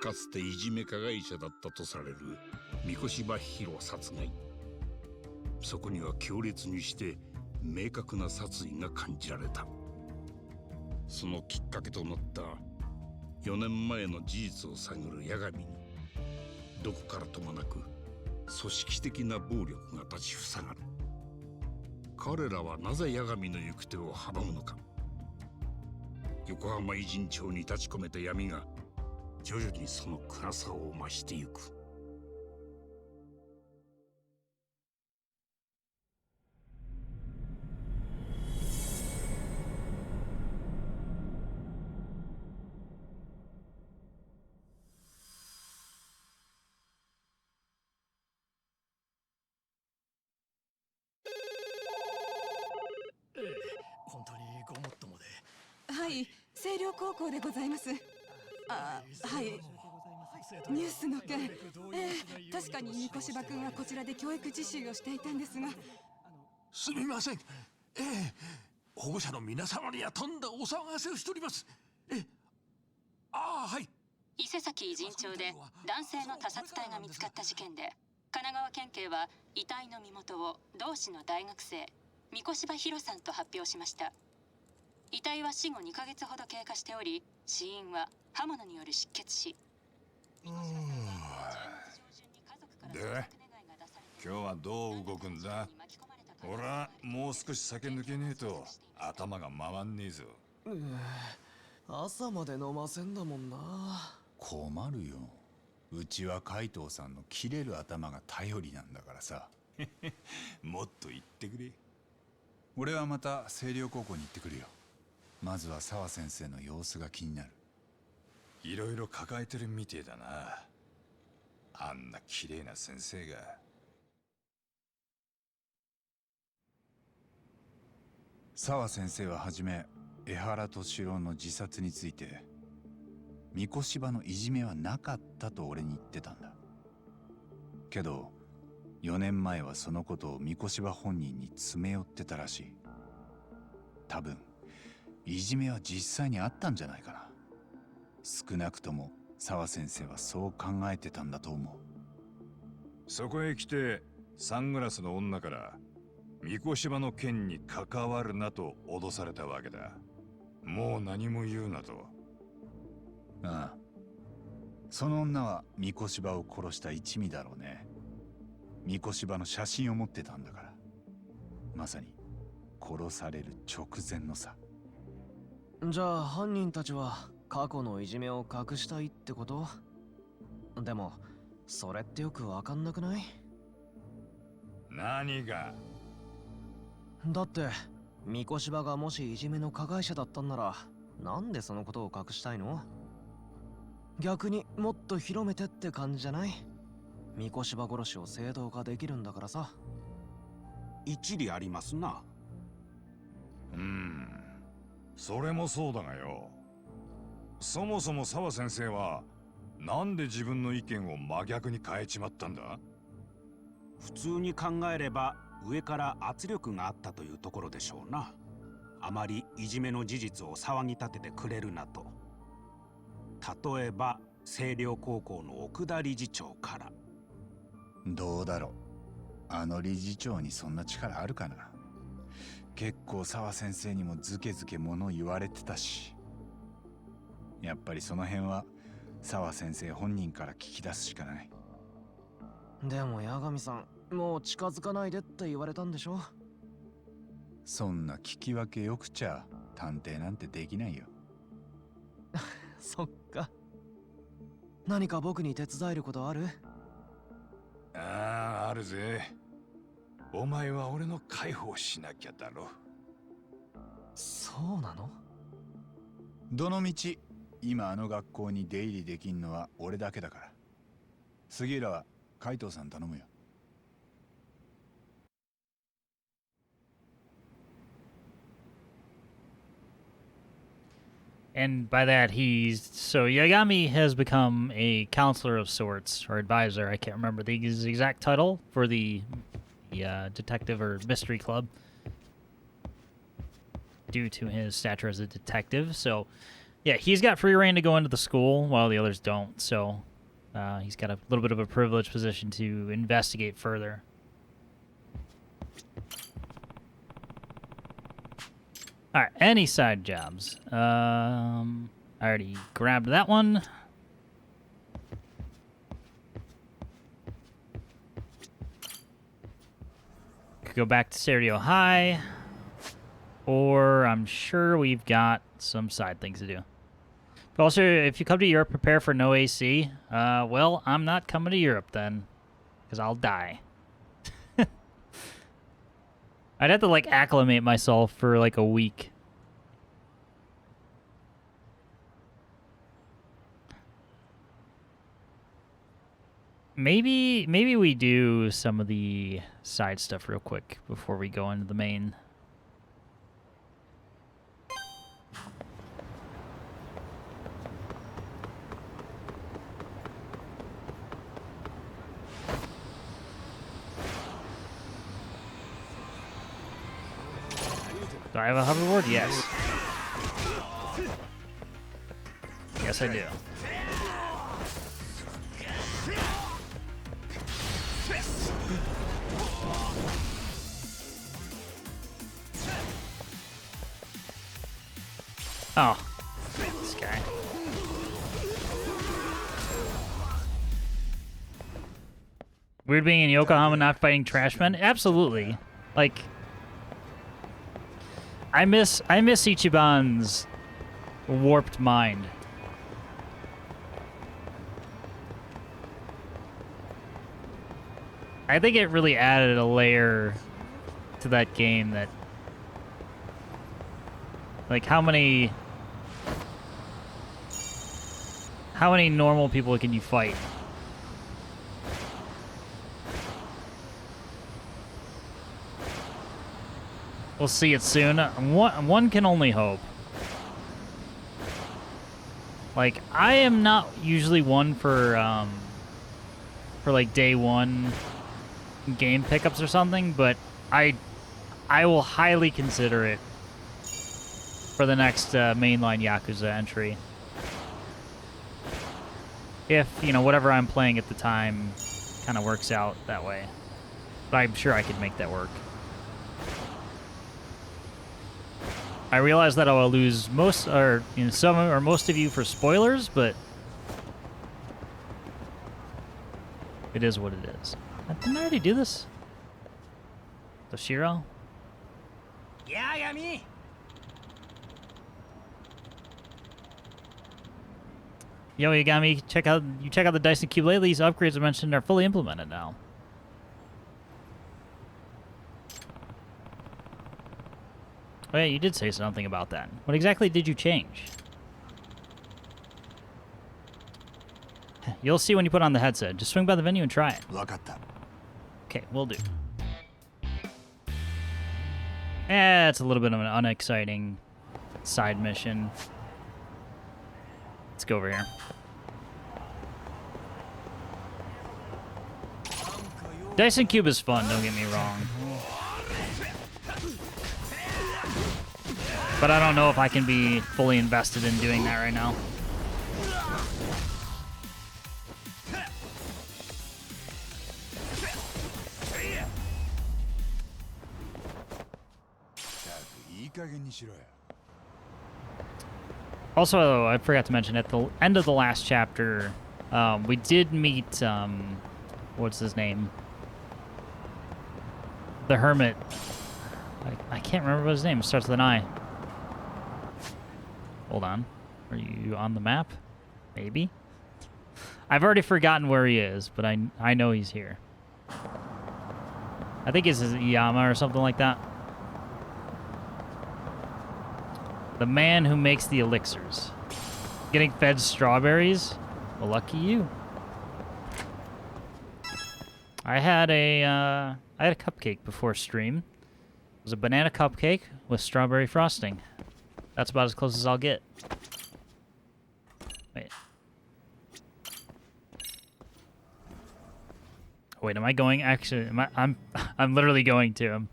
かつていじめ加害者だったとされる三越柴弘殺害。そこには強烈にして明確な殺意が感じられた。そのきっかけとなった4年前の事実を探る八神に、どこからともなく組織的な暴力が立ちふさがる。彼らはなぜ八神の行く手を阻むのか。横浜偉人町に立ち込めた闇が徐々にその暗さを増してゆく。本当にごもっともで。はい、星稜高校でございます。はい。ニュースの件、確かに三越柴君はこちらで教育実習をしていたんですが。すみません。保護者の皆様にはとんだお騒がせをしております。はい。伊勢崎井陣町で男性の他殺体が見つかった事件で、神奈川県警は遺体の身元を同市の大学生三越柴弘さんと発表しました。遺体は死後2ヶ月ほど経過しており、死因は刃物による失血死。で、今日はどう動くんだ？俺はもう少し酒抜けねえと頭が回んねえぞ。朝まで飲ませんだもんな。困るよ。うちは海藤さんの切れる頭が頼りなんだからさ。もっと言ってくれ。俺はまた星稜高校に行ってくるよ。まずは沢先生の様子が気になる。いろいろ抱えてるみてえだな。あんな綺麗な先生が。沢先生ははじめ江原敏郎の自殺について、三越柴のいじめはなかったと俺に言ってたんだ。けど4年前はそのことを三越柴本人に詰め寄ってたらしい。多分いじめは実際にあったんじゃないかな。少なくとも沢先生はそう考えてたんだと思う。そこへ来てサングラスの女から三越柴の件に関わるなと脅されたわけだ。もう何も言うなと。ああ、その女は三越柴を殺した一味だろうね。三越柴の写真を持ってたんだから。まさに殺される直前のさ。じゃあ犯人たちは過去のいじめを隠したいってこと？でもそれってよくわかんなくない？何が？だって三越柴がもしいじめの加害者だったんなら、なんでそのことを隠したいの？逆にもっと広めてって感じじゃない？三越柴殺しを正当化できるんだからさ。一理ありますな。それもそうだがよ。そもそも沢先生はなんで自分の意見を真逆に変えちまったんだ？普通に考えれば上から圧力があったというところでしょうな。あまりいじめの事実を騒ぎ立ててくれるなと。例えば星稜高校の奥田理事長から。どうだろう。あの理事長にそんな力あるかな。結構沢先生にもズケズケ物言われてたし。やっぱりその辺は沢先生本人から聞き出すしかない。でも八神さん、もう近づかないでって言われたんでしょ？そんな聞き分けよくちゃ探偵なんてできないよ。そっか。何か僕に手伝えることある？あるぜ。お前は俺の介抱をしなきゃだろ。そうなの？どのみち今あの学校に出入りできんのは俺だけだから。杉浦は海藤さん頼むよ。And by that, so Yagami has become a counselor of sorts, or advisor. I can't remember the exact title for the detective or mystery club due to his stature as a detective. So Yeah, he's got free reign to go into the school while the others don't, so he's got a little bit of a privileged position to investigate further. Alright, any side jobs? I already grabbed that one. Could go back to Stereo High. Or I'm sure we've got some side things to do. But also, if you come to Europe, prepare for no AC. Well, I'm not coming to Europe then. Because I'll die. I'd have to, like, acclimate myself for, like, a week. Maybe we do some of the side stuff real quick before we go into the main. Do I have a hoverboard? Yes. Yes, I do. Oh, this guy. Weird being in Yokohama not fighting trash men? Absolutely. Like, I miss Ichiban's warped mind. I think it really added a layer to that game that, like, how many normal people can you fight? We'll see it soon. One can only hope. Like, I am not usually one for like day one game pickups or something, but I will highly consider it for the next mainline Yakuza entry. If, you know, whatever I'm playing at the time kind of works out that way. But I'm sure I could make that work. I realize that I will lose most, or, you know, some or most of you for spoilers, but it is what it is. Didn't I already do this? Toshiro? Yagami! Yo, Yagami, check out the Dyson Cube lately. These upgrades I mentioned are fully implemented now. Oh yeah, you did say something about that. What exactly did you change? You'll see when you put on the headset. Just swing by the venue and try it. Okay, we'll do. It's a little bit of an unexciting side mission. Let's go over here. Dyson Cube is fun, don't get me wrong. But I don't know if I can be fully invested in doing that right now. Also, I forgot to mention, at the end of the last chapter, we did meet, what's his name? The Hermit. I can't remember what his name. It starts with an I. Hold on. Are you on the map? Maybe? I've already forgotten where he is, but I know he's here. I think it's Yama or something like that. The man who makes the elixirs. Getting fed strawberries? Well, lucky you. I had a cupcake before stream. It was a banana cupcake with strawberry frosting. That's about as close as I'll get. Wait. Wait, am I going? Actually, I'm literally going to him.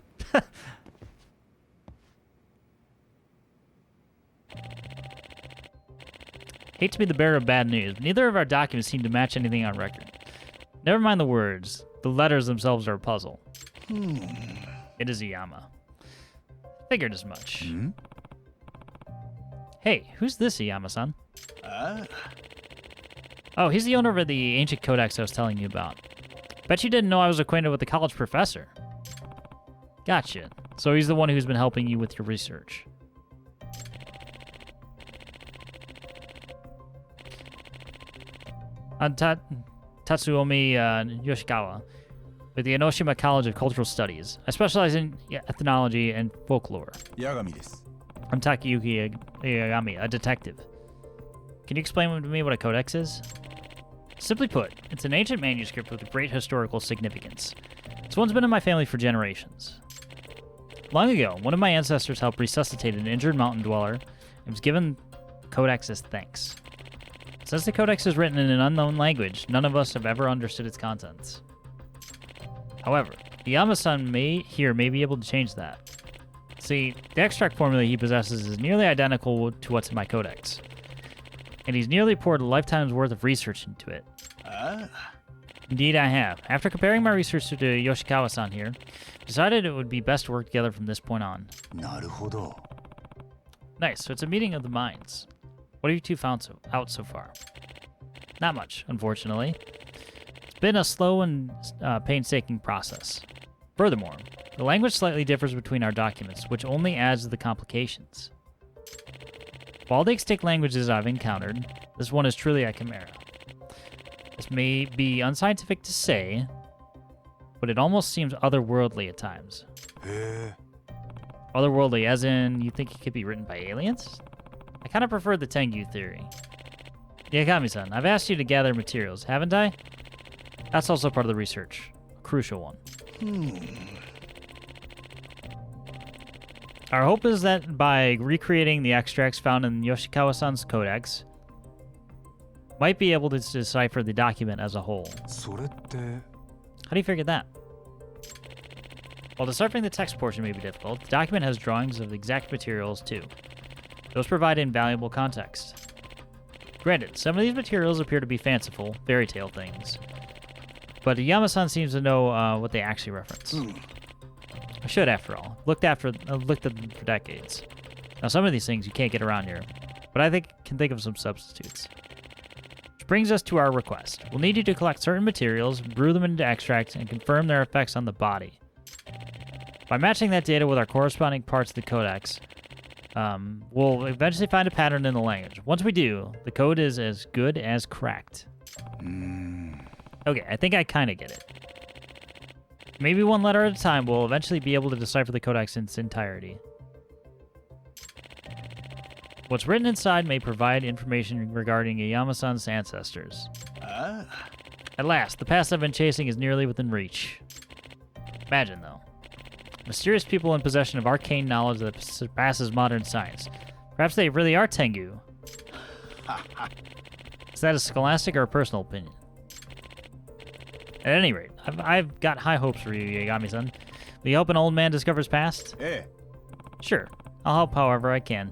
Hate to be the bearer of bad news, but neither of our documents seem to match anything on record. Never mind the words. The letters themselves are a puzzle. It is Iyama. Figured as much. Hey, who's this Iyama-san? Oh, he's the owner of the ancient codex I was telling you about. Bet you didn't know I was acquainted with the college professor. Gotcha. So he's the one who's been helping you with your research. Tatsuomi Yoshikawa, with the Enoshima College of Cultural Studies. I specialize in ethnology and folklore. Yagami desu. I'm Takayuki Yagami, a detective. Can you explain to me what a codex is? Simply put, it's an ancient manuscript with great historical significance. This one's been in my family for generations. Long ago, one of my ancestors helped resuscitate an injured mountain dweller and was given the codex as thanks. Since the codex is written in an unknown language, none of us have ever understood its contents. However, the Yama-san may be able to change that. See, the extract formula he possesses is nearly identical to what's in my codex, and he's nearly poured a lifetime's worth of research into it. Indeed, I have. After comparing my research to Yoshikawa-san here, decided it would be best to work together from this point on. Naruhodo. Nice, so it's a meeting of the minds. What have you two found out so far? Not much, unfortunately. It's been a slow and painstaking process. Furthermore, the language slightly differs between our documents, which only adds to the complications. Of all the extinct languages I've encountered, this one is truly a chimera. This may be unscientific to say, but it almost seems otherworldly at times. Otherworldly, as in, you think it could be written by aliens? I kind of prefer the Tengu theory. Yagami-san, I've asked you to gather materials, haven't I? That's also part of the research. A crucial one. Our hope is that by recreating the extracts found in Yoshikawa-san's codex, might be able to decipher the document as a whole. How do you figure that? While deciphering the text portion may be difficult, the document has drawings of the exact materials too. Those provide invaluable context. Granted, some of these materials appear to be fanciful, fairy tale things, but Yama-san seems to know what they actually reference. I should, after all. Looked at them for decades. Now, some of these things you can't get around here, but I can think of some substitutes. Which brings us to our request. We'll need you to collect certain materials, brew them into extracts, and confirm their effects on the body. By matching that data with our corresponding parts of the codex, we'll eventually find a pattern in the language. Once we do, the code is as good as cracked. Okay, I think I kind of get it. Maybe one letter at a time, we'll eventually be able to decipher the codex in its entirety. What's written inside may provide information regarding Iyama-san's ancestors. At last, the past I've been chasing is nearly within reach. Imagine, though. Mysterious people in possession of arcane knowledge that surpasses modern science. Perhaps they really are Tengu. Is that a scholastic or a personal opinion? At any rate, I've got high hopes for you, Yagami-san. Will you help an old man discover his past? Sure. I'll help however I can.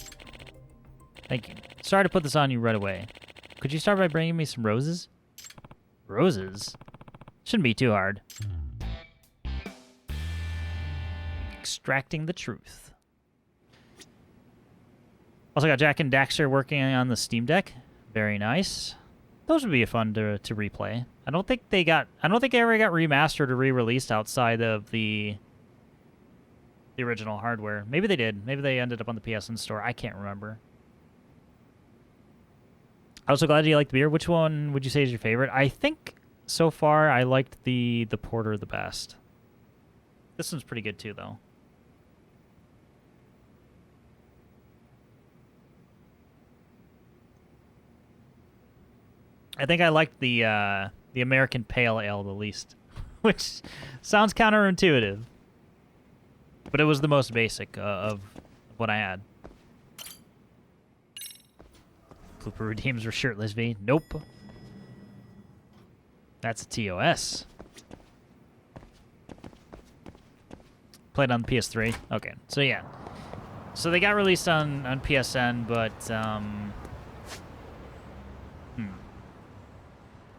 Thank you. Sorry to put this on you right away. Could you start by bringing me some roses? Roses? Shouldn't be too hard. Extracting the truth. Also got Jack and Daxter working on the Steam Deck. Very nice. Those would be fun to replay. I don't think they ever got remastered or re-released outside of the original hardware. Maybe they did. Maybe they ended up on the PSN store. I can't remember. I'm also glad you liked the beer. Which one would you say is your favorite? I think so far I liked the porter the best. This one's pretty good too, though. I think I liked the American Pale Ale the least, which sounds counterintuitive, but it was the most basic of what I had. Blooper redeems were shirtless V. Nope. That's a TOS. Played on PS3. Okay, so yeah. So they got released on PSN, but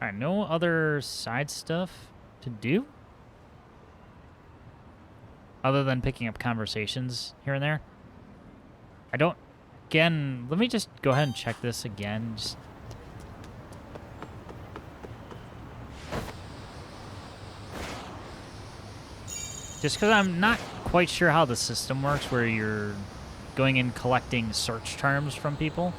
Alright, no other side stuff to do? Other than picking up conversations here and there? I don't... Again, let me just go ahead and check this again. Just because I'm not quite sure how the system works where you're going and collecting search terms from people.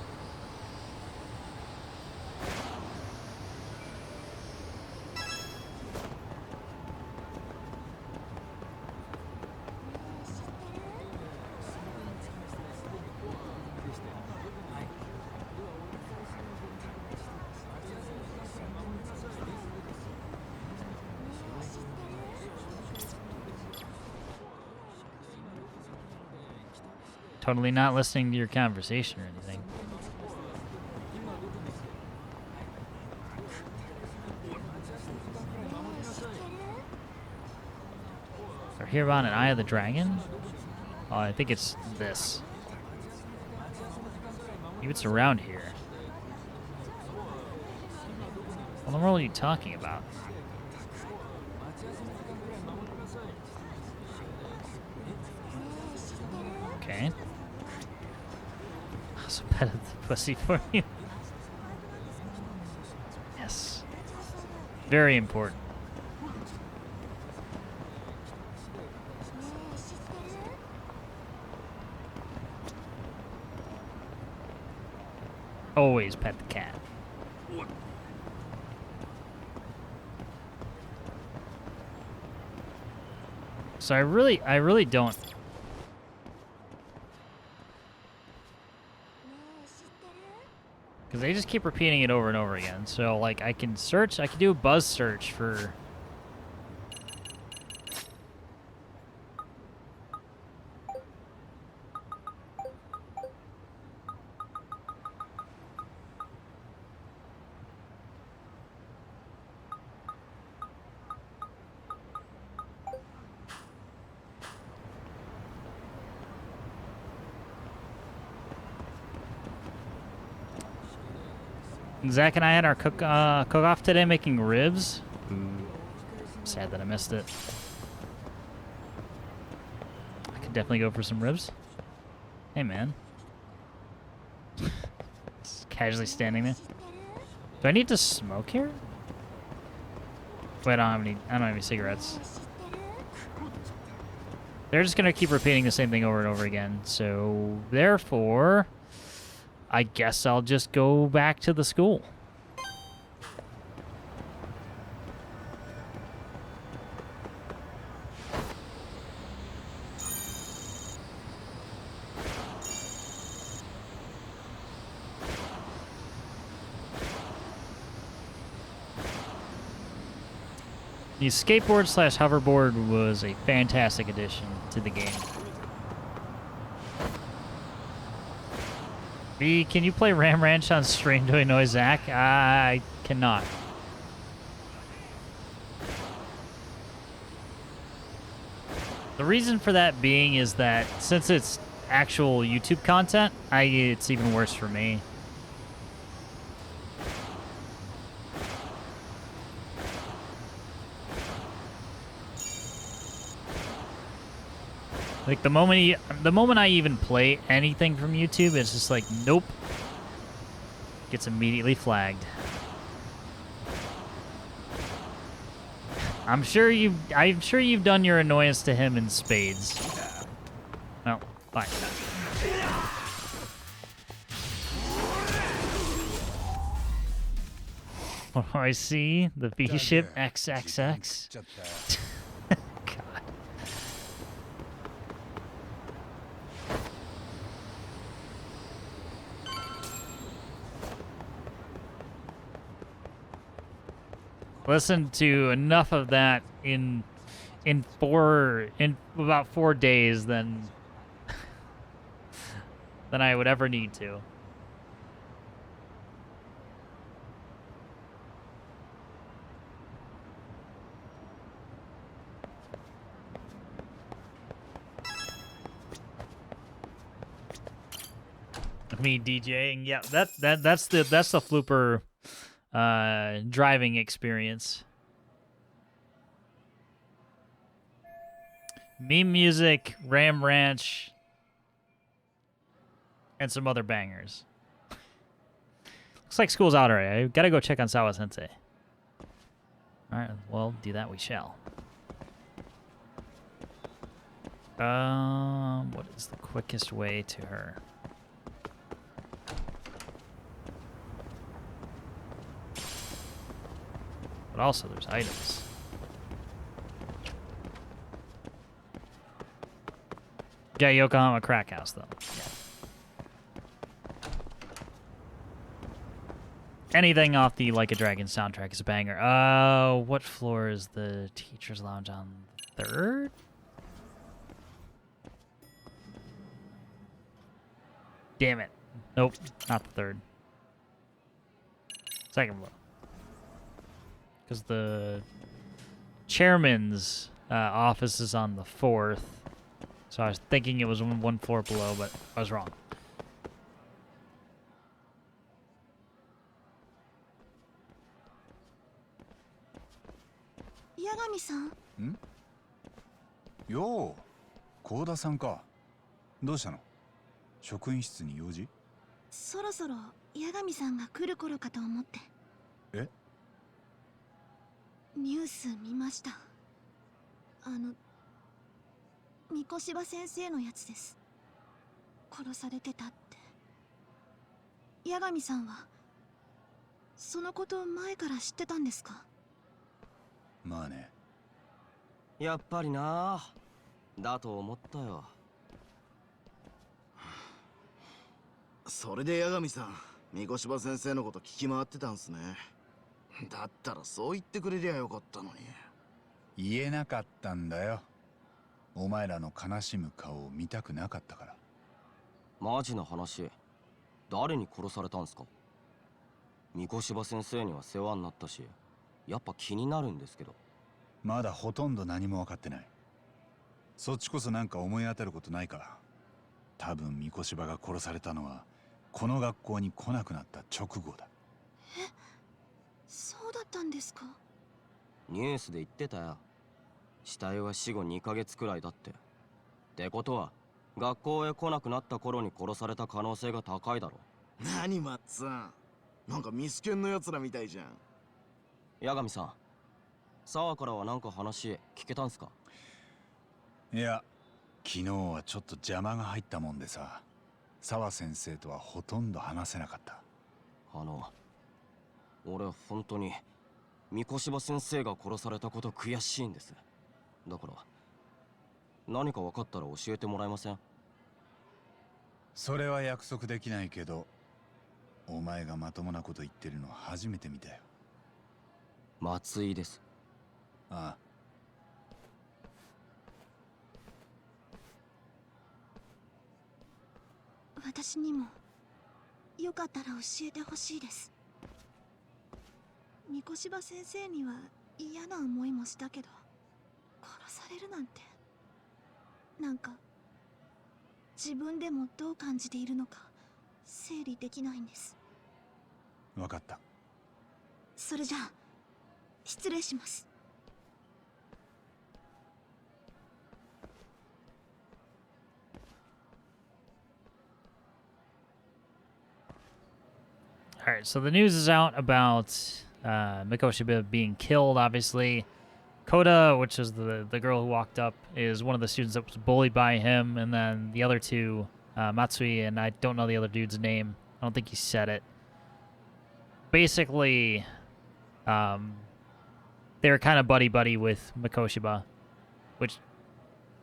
Totally not listening to your conversation or anything. Or here on an Eye of the Dragon? Oh, I think it's this. Maybe it's around here. What in the world are you talking about? Okay. So petted the pussy for you. Yes. Very important. Always pet the cat. So I really don't. Because they just keep repeating it over and over again. So, like, I can do a buzz search for... Zach and I had our cook-off today making ribs. Sad that I missed it. I could definitely go for some ribs. Hey, man. Just casually standing there. Do I need to smoke here? Wait, I don't have any cigarettes. They're just gonna keep repeating the same thing over and over again. So, therefore... I guess I'll just go back to the school. The skateboard/hoverboard was a fantastic addition to the game. B, can you play Ram Ranch on stream to annoy Zach? I cannot. The reason for that being is that since it's actual YouTube content, it's even worse for me. Like the moment I even play anything from YouTube, it's just like, nope. Gets immediately flagged. I'm sure you've done your annoyance to him in spades. Well, fine. What do I see? The V ship XXX. God. Listen to enough of that in about 4 days than I would ever need to. Me DJing, yeah, that's the flooper driving experience. Meme music, Ram Ranch, and some other bangers. Looks like school's out already. I gotta go check on Sawa Sensei. Alright, well, do that we shall. What is the quickest way to her? But also, there's items. Yeah, Yokohama crack house, though. Yeah. Anything off the Like a Dragon soundtrack is a banger. What floor is the teacher's lounge on? Third? Damn it. Nope, not the third. Second floor. Because the chairman's office is on the 4th. So I was thinking it was one floor below, but I was wrong. Yagami-san? んよう、幸田さんか。どうしたの？職員室に用事？そろそろ八神さんが来る頃かと思って。え？ニュース見ました。三越柴先生のやつです。殺されてたって。八神さんはそのこと前から知ってたんですか？まあね。やっぱりな。だと思ったよ。それで八神さん、三越柴先生のこと聞き回ってたんすね。だったらそう言ってくれりゃよかったのに。言えなかったんだよ。お前らの悲しむ顔を見たくなかったから。マジな話、誰に殺されたんすか？三越柴先生には世話になったし、やっぱ気になるんですけど。まだほとんど何も分かってない。そっちこそなんか思い当たることないか？多分三越柴が殺されたのはこの学校に来なくなった直後だ。え、そうだったんですか？ニュースで言ってたよ。死体は死後2ヶ月くらいだって。ってことは学校へ来なくなった頃に殺された可能性が高いだろ。何マッツン、なんかミスケンのやつらみたいじゃん。八神さん、沢からはなんか話聞けたんすか？いや、昨日はちょっと邪魔が入ったもんでさ、沢先生とはほとんど話せなかった。俺本当に三越柴先生が殺されたこと悔しいんです。だから何か分かったら教えてもらえません？それは約束できないけど、お前がまともなこと言ってるの初めて見たよ。松井です。ああ。私にもよかったら教えてほしいです。三越柴先生には嫌な思いもしたけど、殺されるなんて、なんか自分でもどう感じているのか整理できないんです。分かった。それじゃあ失礼します。All right, so the news is out about Mikoshiba being killed, obviously. Koda, which is the girl who walked up, is one of the students that was bullied by him. And then the other two, Matsui, and I don't know the other dude's name. I don't think he said it. Basically, they were kind of buddy-buddy with Mikoshiba, which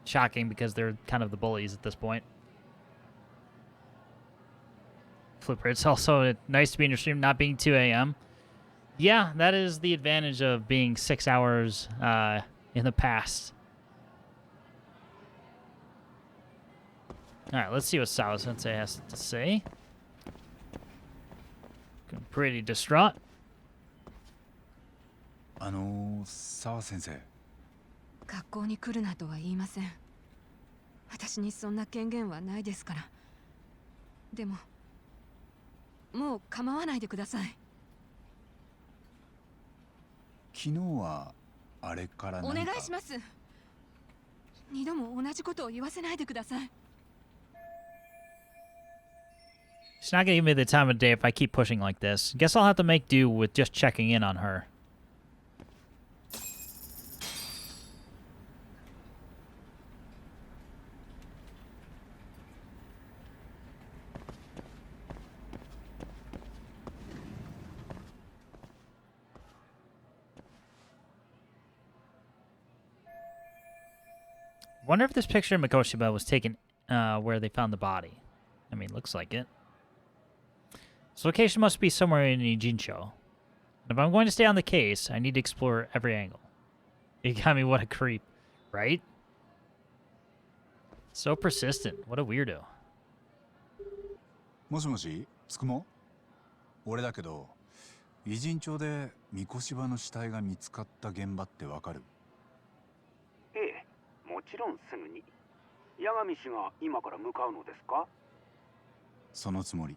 shocking because they're kind of the bullies at this point. Flipper, it's also nice to be in your stream not being 2 a.m. Yeah, that is the advantage of being 6 hours in the past. Alright, let's see what Sawa Sensei has to say. Looking pretty distraught. 沢先生。学校に来るなとは言いません。私にそんな権限はないですから。でももう構わないでください。昨日はあれからお願何かいします。二度も同じことを言わせないでください。 She's not gonna give me the time of day if I keep pushing like this. Guess I'll have to make do with just checking in on her. Wonder if this picture of Mikoshiba was taken where they found the body. I mean, looks like it. This location must be somewhere in Ijincho. And if I'm going to stay on the case, I need to explore every angle. Yagami, what a creep. Right? So persistent. What a weirdo. もしもし、つくも？俺だけど、イジン町で三越柴の死体が見つかった現場ってわかる？ええ、もちろんすぐに。八神氏が今から向かうのですか？そのつもり。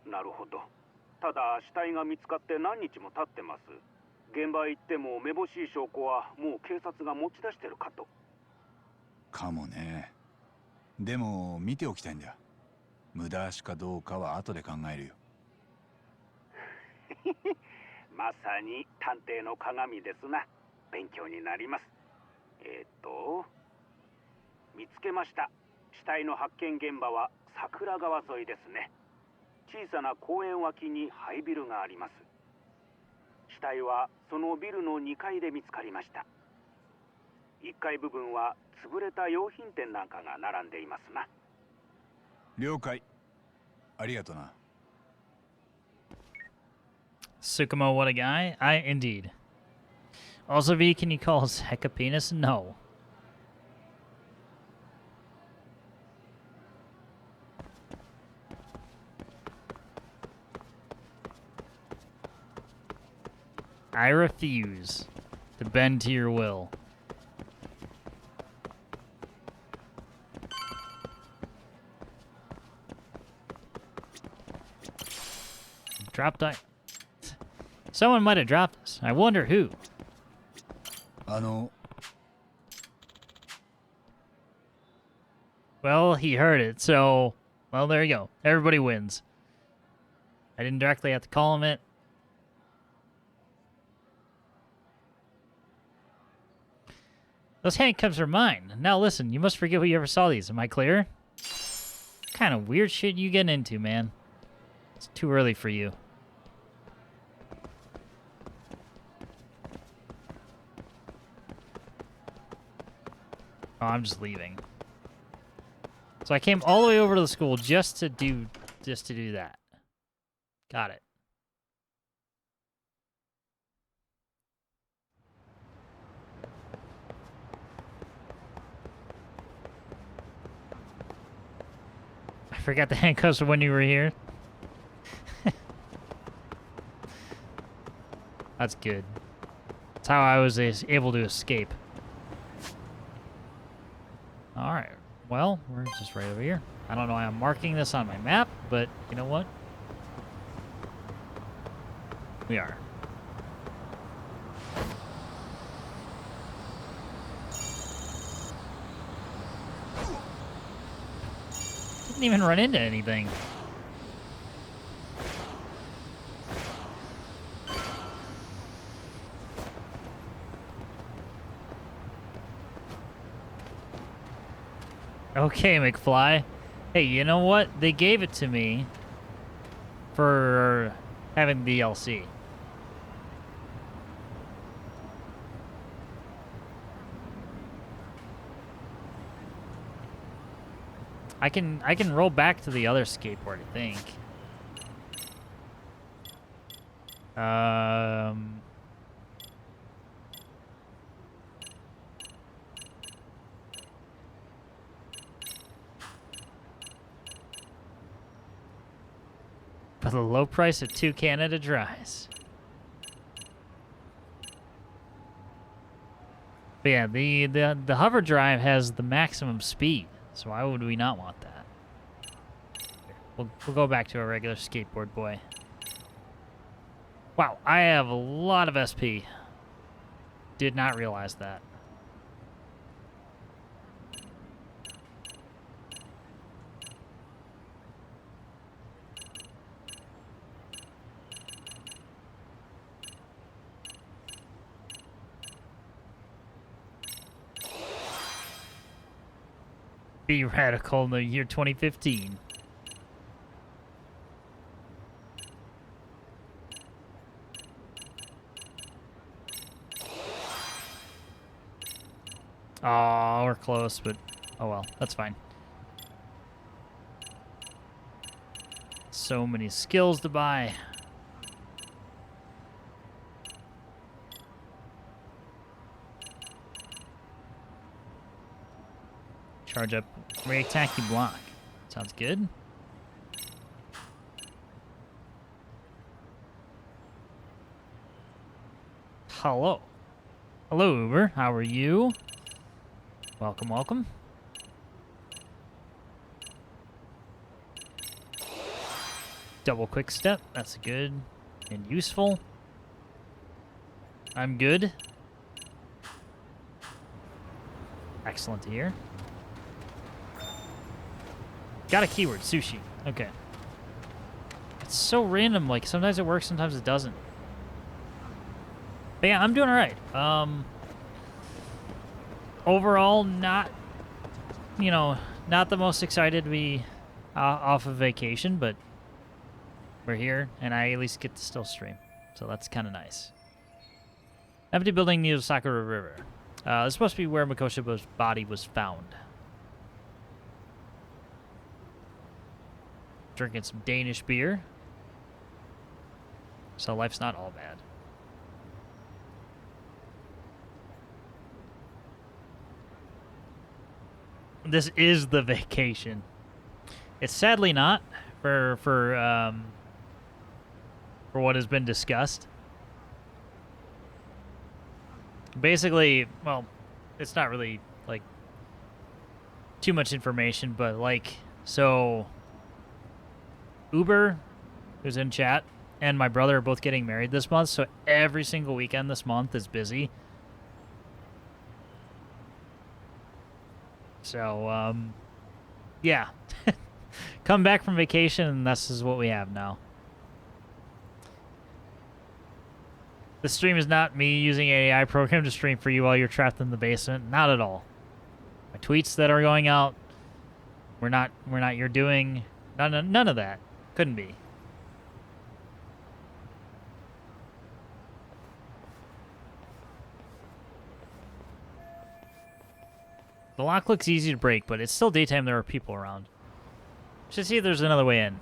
なるほど。ただ死体が見つかって何日も経ってます。現場へ行ってもめぼしい証拠はもう警察が持ち出してるかと。かもね。でも見ておきたいんだよ。無駄足かどうかは後で考えるよ。まさに探偵の鏡ですな。勉強になります。見つけました。死体の発見現場は桜川沿いですね。小さな公園脇に廃ビルがあります。死体はそのビルの2階で見つかりました。1階部分は潰れた用品店なんかが並んでいますな。了解。ありがとな。Tsukumo, what a guy. Indeed. Also, V, can you call Zeka penis? No. I refuse to bend to your will. Dropped I. Someone might have dropped this. I wonder who. Well, he heard it, so... Well, there you go. Everybody wins. I didn't directly have to call him it. Those handcuffs are mine. Now listen, you must forget what you ever saw these. Am I clear? What kind of weird shit you getting into, man? It's too early for you. Oh, I'm just leaving. So I came all the way over to the school just to do that. Got it. I forgot the handcuffs when you were here. That's good. That's how I was able to escape. Alright, well, we're just right over here. I don't know why I'm marking this on my map, but you know what? We are. Didn't even run into anything. Okay, McFly. Hey, you know what? They gave it to me for having DLC. I can roll back to the other skateboard, I think. For the low price of 2 Canada Dries. But yeah, the hover drive has the maximum speed, so why would we not want that? We'll go back to our regular skateboard boy. Wow, I have a lot of SP. Did not realize that. Be radical in the year 2015. Oh, we're close, but oh well, that's fine. So many skills to buy. Charge up re-attack you block. Sounds good. Hello. Hello, Uber. How are you? Welcome, welcome. Double quick step. That's good and useful. I'm good. Excellent to hear. Got a keyword, sushi. Okay. It's so random, like sometimes it works, sometimes it doesn't. But yeah, I'm doing alright. Overall, not, you know, not the most excited to be off of vacation, but we're here, and I at least get to still stream. So that's kind of nice. Empty building near the Sakurai River. This is supposed to be where Mikoshiba's body was found. Drinking some Danish beer. So life's not all bad. This is the vacation. It's sadly not for what has been discussed. Basically, well, it's not really like too much information, but like, so Uber, who's in chat, and my brother are both getting married this month, so every single weekend this month is busy. So, yeah. Come back from vacation, and this is what we have now. The stream is not me using an AI program to stream for you while you're trapped in the basement. Not at all. My tweets that are going out, we're not you're doing. None of that. Couldn't be. The lock looks easy to break, but it's still daytime. There are people around. Should see if there's another way in.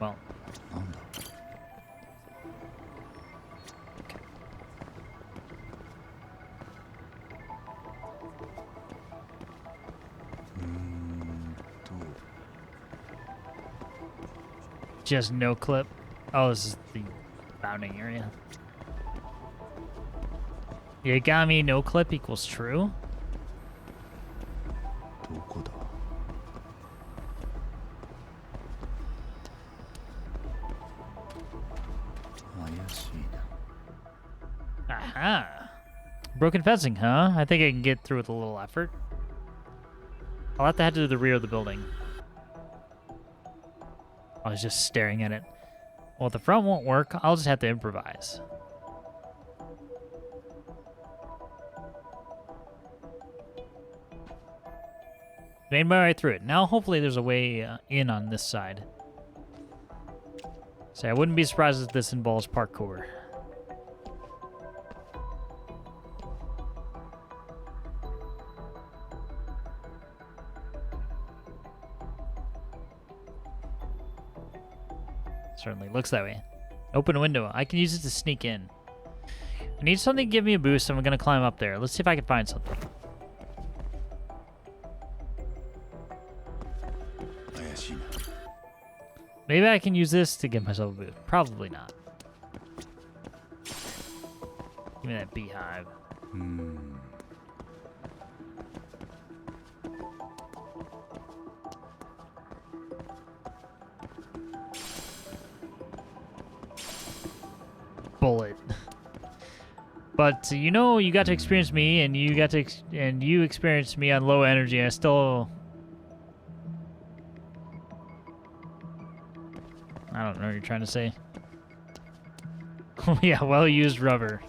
Well. Okay. Just no clip. Oh, this is the bounding area. Yagami no clip equals true. Aha. Broken fencing, huh? I think I can get through with a little effort. I'll have to head to the rear of the building. I was just staring at it. Well, if the front won't work, I'll just have to improvise. Made my way through it. Now, hopefully, there's a way in on this side. So I wouldn't be surprised if this involves parkour. Certainly looks that way. Open window. I can use it to sneak in. I need something to give me a boost, so I'm going to climb up there. Let's see if I can find something. Maybe I can use this to give myself a boost. Probably not. Give me that beehive. bullet. But you know, you got to experience me, and you got to you experienced me on low energy. I don't know what you're trying to say. Yeah, well used rubber.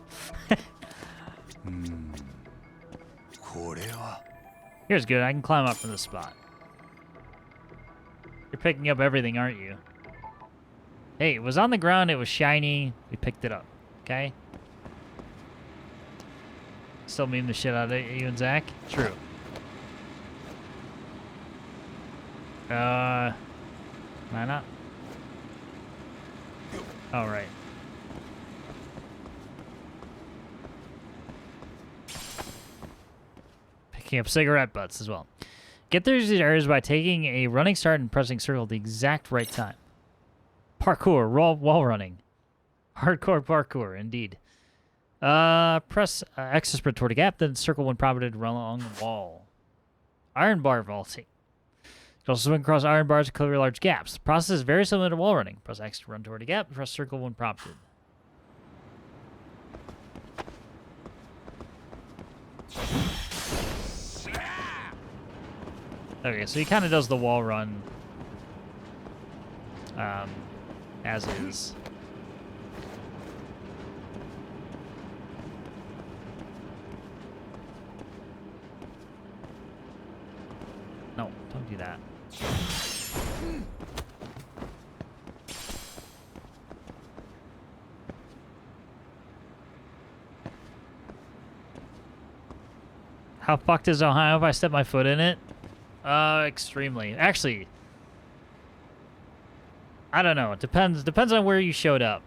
Here's good. I can climb up from this spot. You're picking up everything, aren't you? Hey, it was on the ground. It was shiny. We picked it up. Okay? Still meme the shit out of you and Zach? True. Why not? All right. Picking up cigarette butts as well. Get through these areas by taking a running start and pressing circle at the exact right time. Parkour, wall running. Hardcore parkour, indeed. Press X to sprint toward a gap, then circle when prompted to run along the wall. Iron bar vaulting. You can also swing across iron bars to clear large gaps. The process is very similar to wall running. Press X to run toward a gap, press circle when prompted. Okay, so he kind of does the wall run as is. No, don't do that. How fucked is Ohio if I step my foot in it? Extremely. Actually, I don't know. It depends on where you showed up.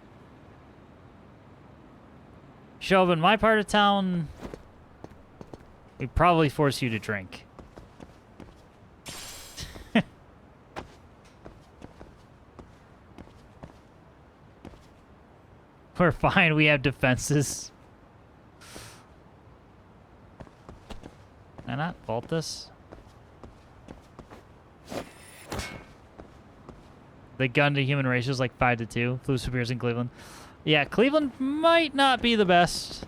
Show up in my part of town, we'd probably force you to drink. We're fine. We have defenses. Can I not vault this? The gun to human ratio is like 5-2. Flu appears in Cleveland. Yeah, Cleveland might not be the best.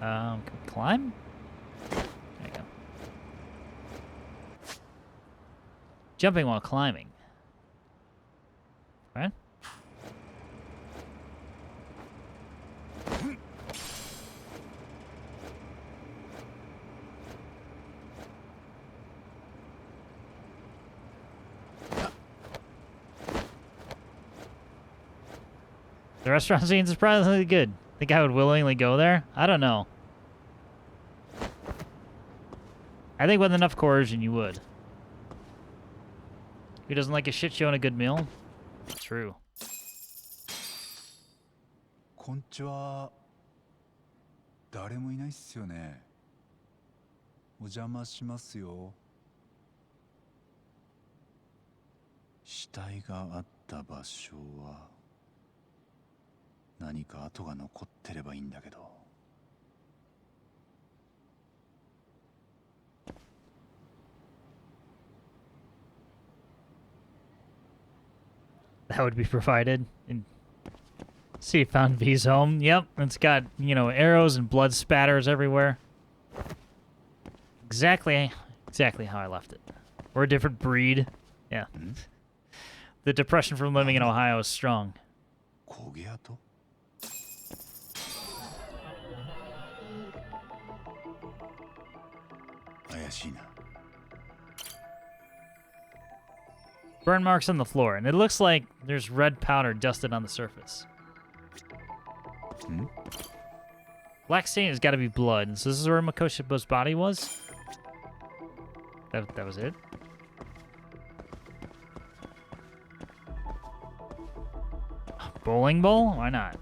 Can we climb? There you go. Jumping while climbing. Right? The restaurant scene's surprisingly good. Think I would willingly go there? I don't know. I think with enough coercion, you would. Who doesn't like a shit show and a good meal? True. こんにちは。誰もいないっすよね。お邪魔しますよ。死体があった場所は何か跡が残ってればいいんだけど。That would be provided. And see, found V's home. Yep, it's got, you know, arrows and blood spatters everywhere. Exactly how I left it. We're a different breed. Yeah. The depression from living in Ohio is strong. 焦げ跡? Burn marks on the floor, and it looks like there's red powder dusted on the surface. Black stain has got to be blood, so this is where Mikoshiba's body was? That was it? Bowling ball? Why not?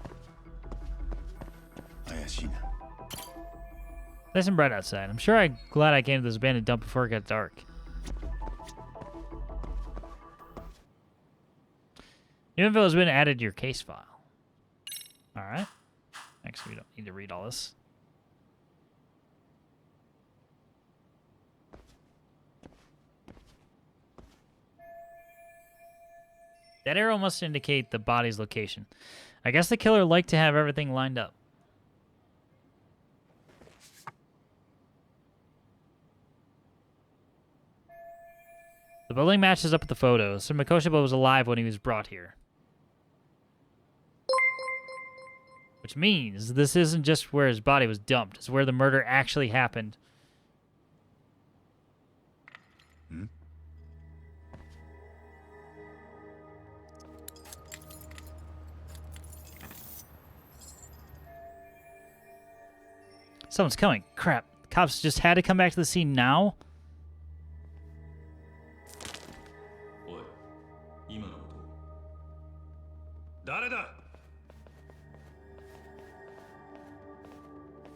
Nice and bright outside. I'm sure I'm glad I came to this abandoned dump before it got dark. New info has been added to your case file. Alright. Actually, we don't need to read all this. That arrow must indicate the body's location. I guess the killer liked to have everything lined up. The building matches up with the photos, so Mikoshiba was alive when he was brought here. Which means this isn't just where his body was dumped, it's where the murder actually happened. Hmm? Someone's coming. Crap. Cops just had to come back to the scene now? おい、今の音。誰だ？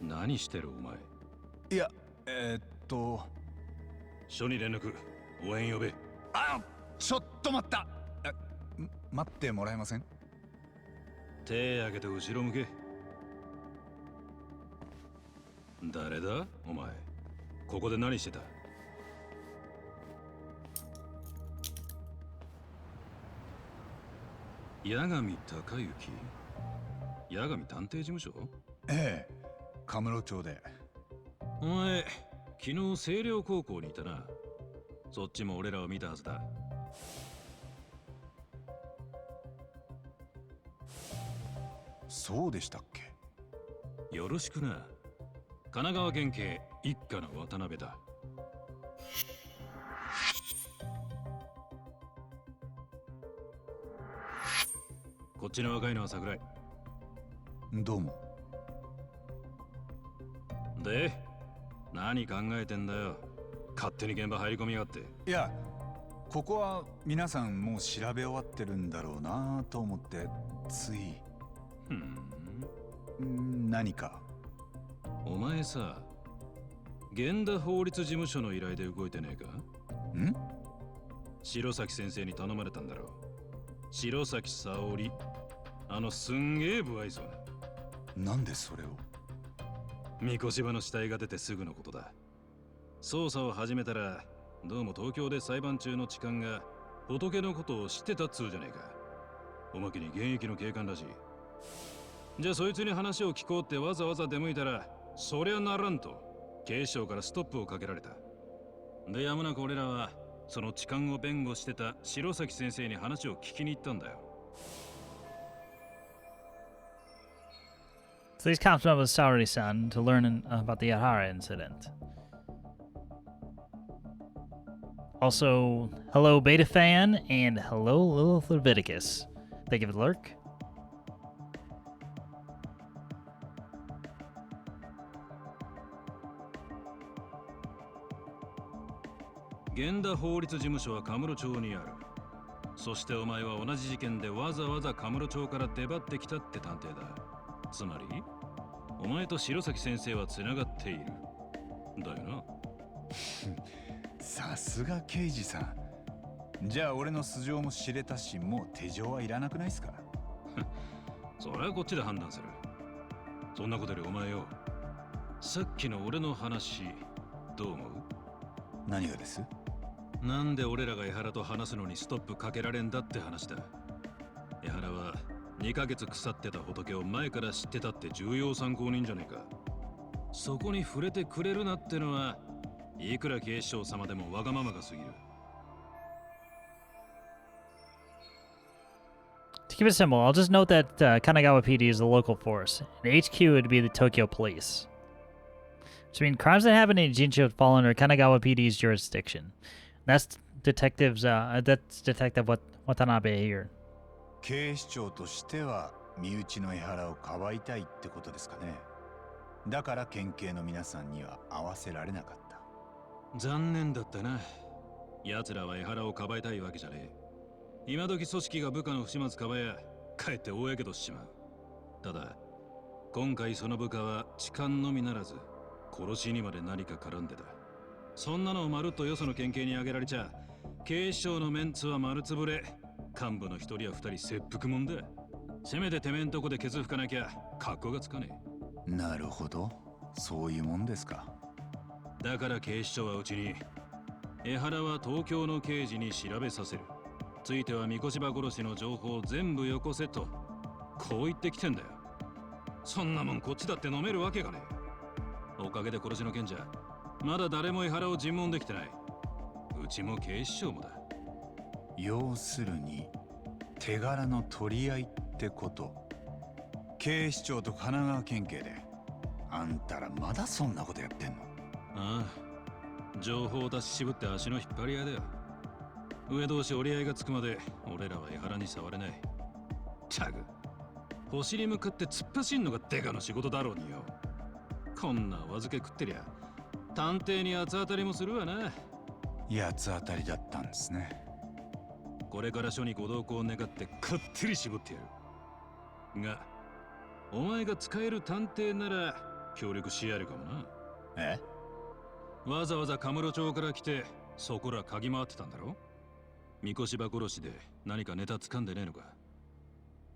何してるお前。いや、署に連絡、応援呼べ。あ、ちょっと待った。待ってもらえません？手上げて後ろ向け。誰だお前。ここで何してた？八神隆之？八神探偵事務所？ええ、カムロ町で。お前、昨日星稜高校にいたな。そっちも俺らを見たはずだ。そうでしたっけ？よろしくな。神奈川県警一課の渡辺だ。こっちの若いのは桜井。どうも。で、何考えてんだよ。勝手に現場入り込みやがって。いや、ここは皆さんもう調べ終わってるんだろうなと思ってつい。何か？お前さ、源田法律事務所の依頼で動いてねえか？ん？白崎先生に頼まれたんだろう。白崎沙織。すんげえ不愛想な。なんでそれを？三越場の死体が出てすぐのことだ。捜査を始めたら、どうも東京で裁判中の痴漢が仏のことを知ってたっつうじゃねえか。おまけに現役の警官らしい。じゃあそいつに話を聞こうってわざわざ出向いたら、そりゃならんと警視庁からストップをかけられた。で、やむなく俺らはその痴漢を弁護してた白崎先生に話を聞きに行ったんだよ。So these cops met with Sakurai-san to learn about the Yahara incident. Also, hello Beta Fan and hello Lilith Leviticus. Thank you for the lurk. Genda 法律事務所はカムロ町にある。そしてお前は同じ事件でわざわざカムロ町から出張ってきたって探偵だ。つまり、お前と白崎先生はつながっている。だよな。さすが刑事さん。じゃあ俺の素性も知れたし、もう手錠はいらなくないっすか？それはこっちで判断する。そんなことよりお前よ、さっきの俺の話、どう思う？何がです？なんで俺らが江原と話すのにストップかけられんだって話だ。江原は2ヶ月腐ってた仏を前から知ってたって重要参考人じゃねえか。そこに触れてくれるなってのは、いくら警視庁様でもわがままが過ぎる。To keep it simple, I'll just note that Kanagawa PD is the local force, and HQ would be the Tokyo Police. Which means crimes that happen in Ijincho would fall under Kanagawa PD's jurisdiction. That's Detective Watanabe here. 警視庁としては身内の江原をかばいたいってことですかね。だから県警の皆さんには合わせられなかった。残念だったな。奴らは江原をかばいたいわけじゃねえ。今時組織が部下の不始末かばや、かえって大やけどしちまう。ただ、今回その部下は痴漢のみならず、殺しにまで何か絡んでた。そんなのをまるっとよその県警にあげられちゃ、警視庁のメンツは丸つぶれ。幹部の一人や二人切腹もんだ。せめててめえんとこでケツ吹かなきゃ格好がつかねえ。なるほど、そういうもんですか。だから警視庁はうちに、江原は東京の刑事に調べさせる。ついては三越殺しの情報を全部よこせとこう言ってきてんだよ。そんなもんこっちだって飲めるわけがねえ。おかげで殺しの件じゃまだ誰も江原を尋問できてない。うちも警視庁もだ。要するに手柄の取り合いってこと。警視庁と神奈川県警で。あんたらまだそんなことやってんの？ああ、情報を出し渋って足の引っ張り合いだよ。上同士折り合いがつくまで俺らは江原に触れない。チャグ、星に向かって突っ走んのがデカの仕事だろうによ。こんなお預け食ってりゃ探偵に八つ当たりもするわな。八つ当たりだったんですね。これから署にご同行を願ってかってり絞ってやる。がお前が使える探偵なら協力しやるかもな。え？わざわざカムロ町から来てそこら嗅ぎ回ってたんだろ。三越殺しで何かネタ掴んでねえのか。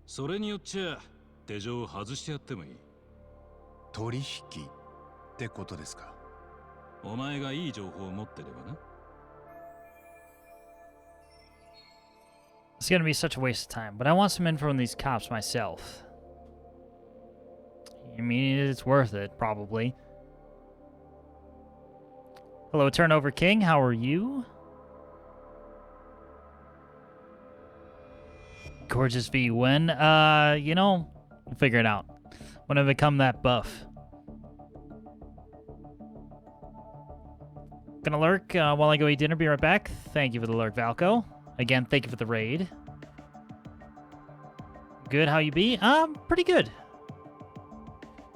それによっちゃ手錠を外してやってもいい。取引ってことですか？お前がいい情報を持ってればな。It's gonna be such a waste of time, but I want some info on these cops myself. I mean, it's worth it, probably. Hello, Turnover King. How are you? Gorgeous V. When? You know, we'll figure it out. When I become that buff. Gonna lurk while I go eat dinner. Be right back. Thank you for the lurk, Valko. Again, thank you for the raid. Good, how you be? Pretty good.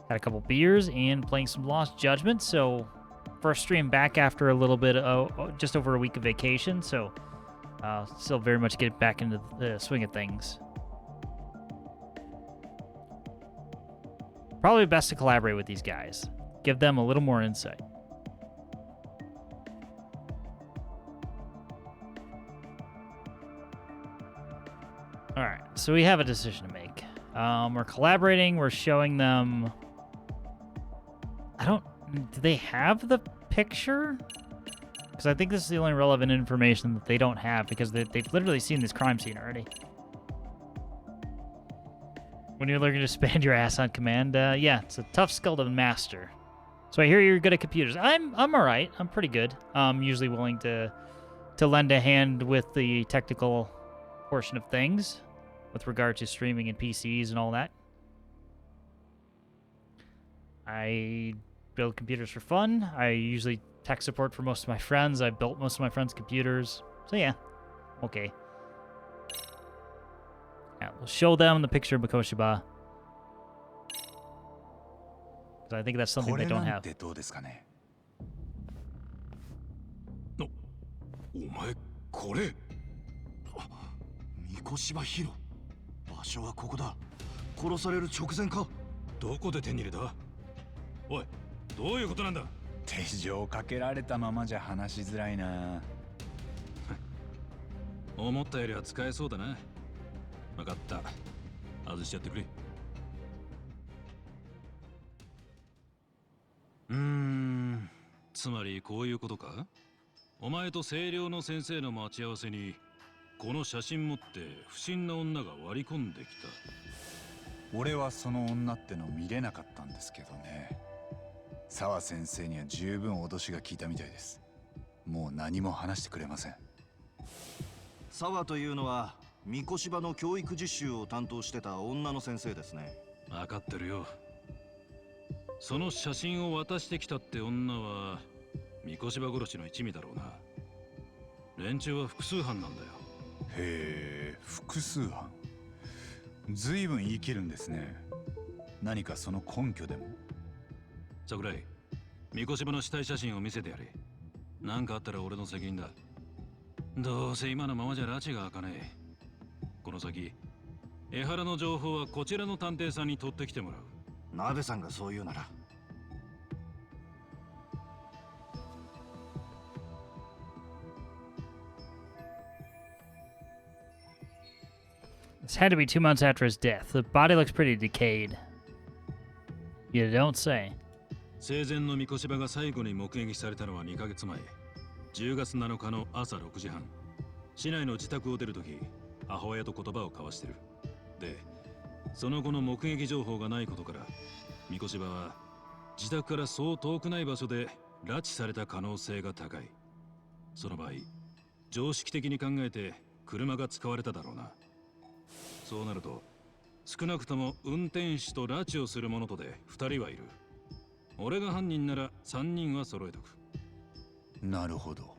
Had a couple beers and playing some Lost Judgment, so first stream back after a little bit of just over a week of vacation, so still very much get back into the swing of things. Probably best to collaborate with these guys. Give them a little more insight. Alright, so we have a decision to make. We're collaborating, we're showing them... Do they have the picture? Because I think this is the only relevant information that they don't have, because they've literally seen this crime scene already. When you're looking to expand your ass on command, yeah, it's a tough skill to master. So I hear you're good at computers. I'm alright. I'm pretty good. I'm usually willing to lend a hand with the technical portion of things, with regard to streaming and PCs and all that. I build computers for fun. I usually tech support for most of my friends. I built most of my friends' computers. So yeah, okay. Yeah, we'll show them the picture of Mikoshiba. Because I think that's something they don't have. お前これ三越ヒロ。場所はここだ。殺される直前か。どこで手に入れた？おい、どういうことなんだ？手錠かけられたままじゃ話しづらいな。思ったよりは使えそうだな。分かった。外しちゃってくれ。つまりこういうことか？お前と清涼の先生の待ち合わせにこの写真持って不審な女が割り込んできた。俺はその女っての見れなかったんですけどね。沢先生には十分脅しが効いたみたいです。もう何も話してくれません。沢というのは三越場の教育実習を担当してた女の先生ですね。分かってるよ。その写真を渡してきたって女は三越場殺しの一味だろうな。連中は複数犯なんだよ。へえ、複数犯。ずいぶん言い切るんですね。何かその根拠でも？桜井、三越場の死体写真を見せてやれ。何かあったら俺の責任だ。どうせ今のままじゃ拉致が開かねえ。この先、江原の情報はこちらの探偵さんに取ってきてもらう。鍋さんがそう言うなら。This had to be 2 months after his death. The body looks pretty decayed. You don't say. 生前の三越場が最後に目撃されたのは2ヶ月前。10月7日の朝6時半。市内の自宅を出るとき、母親と言葉を交わしてる。で、その後の目撃情報がないことから、三越は自宅からそう遠くない場所で拉致された可能性が高い。その場合、常識的に考えて車が使われただろうな。そうなると、少なくとも運転手と拉致をする者とで2人はいる。俺が犯人なら3人は揃えとく。なるほど。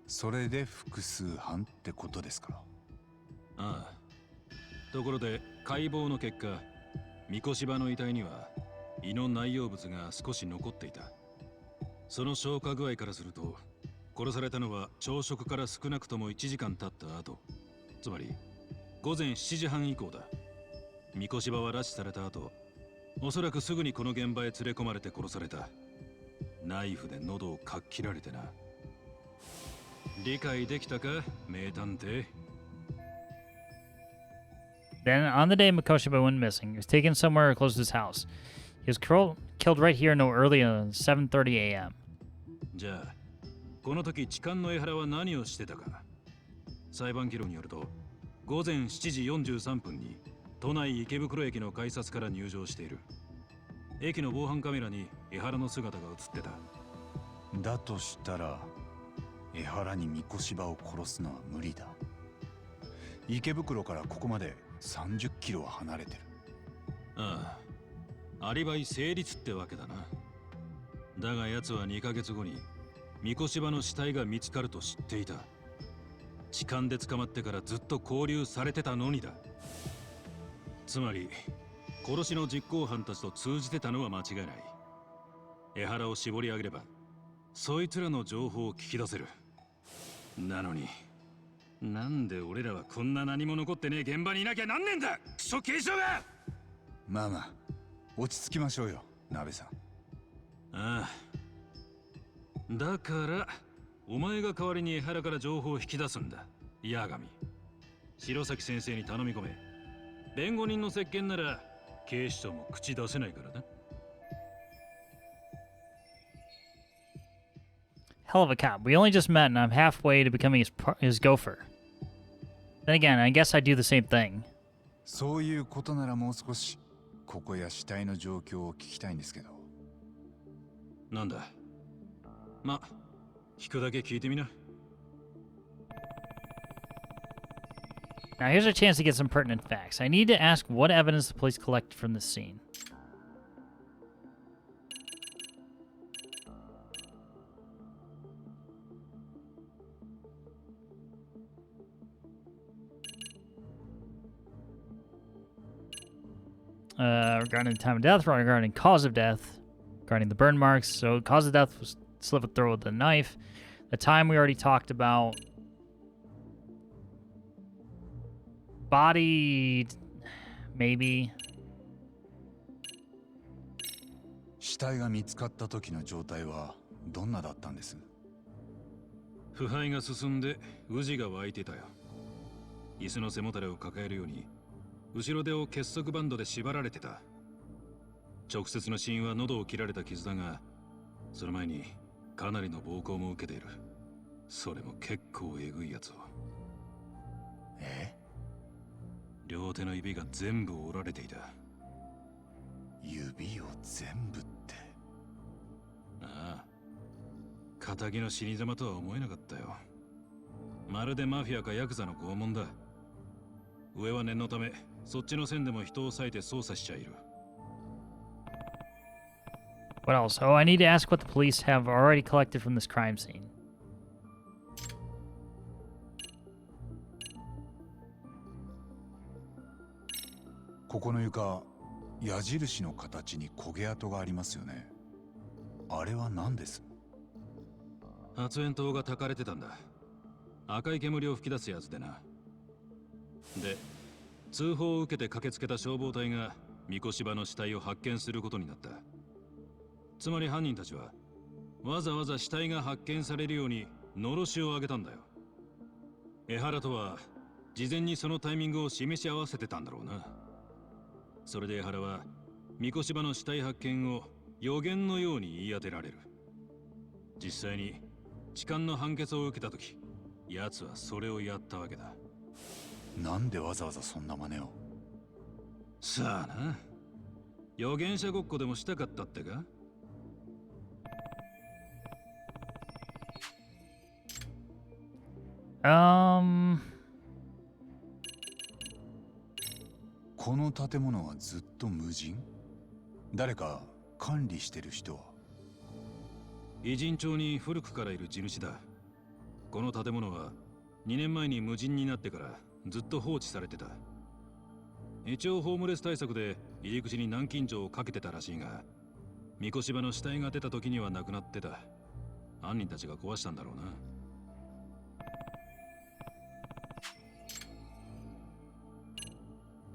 それで複数犯ってことですか。ああ。ところで解剖の結果、三越場の遺体には胃の内容物が少し残っていた。その消化具合からすると、殺されたのは朝食から少なくとも1時間経った後、つまり午前7時半以降だ。三越場は拉致された後、おそらくすぐにこの現場へ連れ込まれて殺された。ナイフで喉をかっ切られてな。理解できたか、名探偵。Then, on the day Mikoshiba went missing, he was taken somewhere close to his house. He was killed right here no earlier than 7:30 a.m. じゃあ、この時痴漢の江原は何をしてたか。裁判記録によると、午前7時43分に都内池袋駅の改札から入場している。駅の防犯カメラに江原の姿が映ってた。だとしたら、江原に三越場を殺すのは無理だ。池袋からここまで30キロは離れてる。ああ、アリバイ成立ってわけだな。だが奴は2ヶ月後に三越場の死体が見つかると知っていた。痴漢で捕まってからずっと拘留されてたのにだ。つまり殺しの実行犯たちと通じてたのは間違いない。江原を絞り上げればそいつらの情報を聞き出せる。なのになんで俺らはこんな何も残ってねえ現場にいなきゃなんねえんだ、クソ警視庁が。まあまあ、落ち着きましょうよ、鍋さん。ああ、だからお前が代わりに江原から情報を引き出すんだ、八神。白崎先生に頼み込め。弁護人の接見なら警視庁も口出せないからな。Hell of a cop. We only just met and I'm halfway to becoming his gopher. Then again, I guess I'd do the same thing. そういうことならもう少しここや死体の状況を聞きたいんですけど。なんだ。ま、聞くだけ聞いてみな。Now here's our chance to get some pertinent facts. I need to ask what evidence the police collected from this scene. Regarding the time of death, regarding cause of death, regarding the burn marks. So cause of death was slit the throat with a knife. The time we already talked about. Body, maybe. 死体が見つかった時の状態はどんなだったんです？腐敗が進んで渦が湧いてたよ。椅子の背もたれを抱えるように後ろ手を結束バンドで縛られてた。直接の死因は喉を切られた傷だが、その前にかなりの暴行も受けている。それも結構えぐいやつを。両手の指が全部折られていた。指を全部って。ああ、仇の死に様とは思えなかったよ。まるでマフィアかヤクザの拷問だ。上は念のためそっちの線でも人を割いて捜査しちゃいる。What else? Oh, I need to ask what the police have already collected from this crime scene. ここの床、矢印の形に焦げ跡がありますよね。あれは何です？発煙筒が焚かれてたんだ。赤い煙を吹き出すやつでな。で、通報を受けて駆けつけた消防隊が三越場の死体を発見することになった。つまり犯人たちはわざわざ死体が発見されるようにのろしを上げたんだよ。江原とは事前にそのタイミングを示し合わせてたんだろうな。それで江原は三越場の死体発見を予言のように言い当てられる。実際に痴漢の判決を受けた時、奴はそれをやったわけだ。なんでわざわざそんな真似を？さあな。預言者ごっこでもしたかったってか？この建物はずっと無人？誰か管理してる人は？異人町に古くからいる地主だ。この建物は2年前に無人になってからずっと放置されてた。一応ホームレス対策で入り口に南京錠をかけてたらしいが、三越場の死体が出た時にはなくなってた。犯人たちが壊したんだろうな。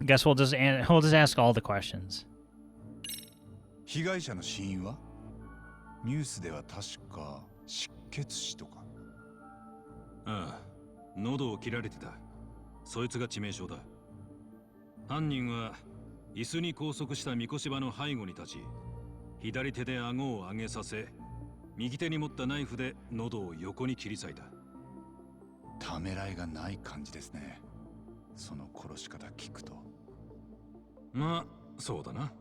Guess we'll just ask all the questions. 被害者の死因は？ニュースでは確か失血死とか。ああ、喉を切られてた。そいつが致命傷だ。犯人は椅子に拘束した三越場の背後に立ち、左手で顎を上げさせ、右手に持ったナイフで喉を横に切り裂いた。ためらいがない感じですね。その殺し方聞くと。まあ、そうだな。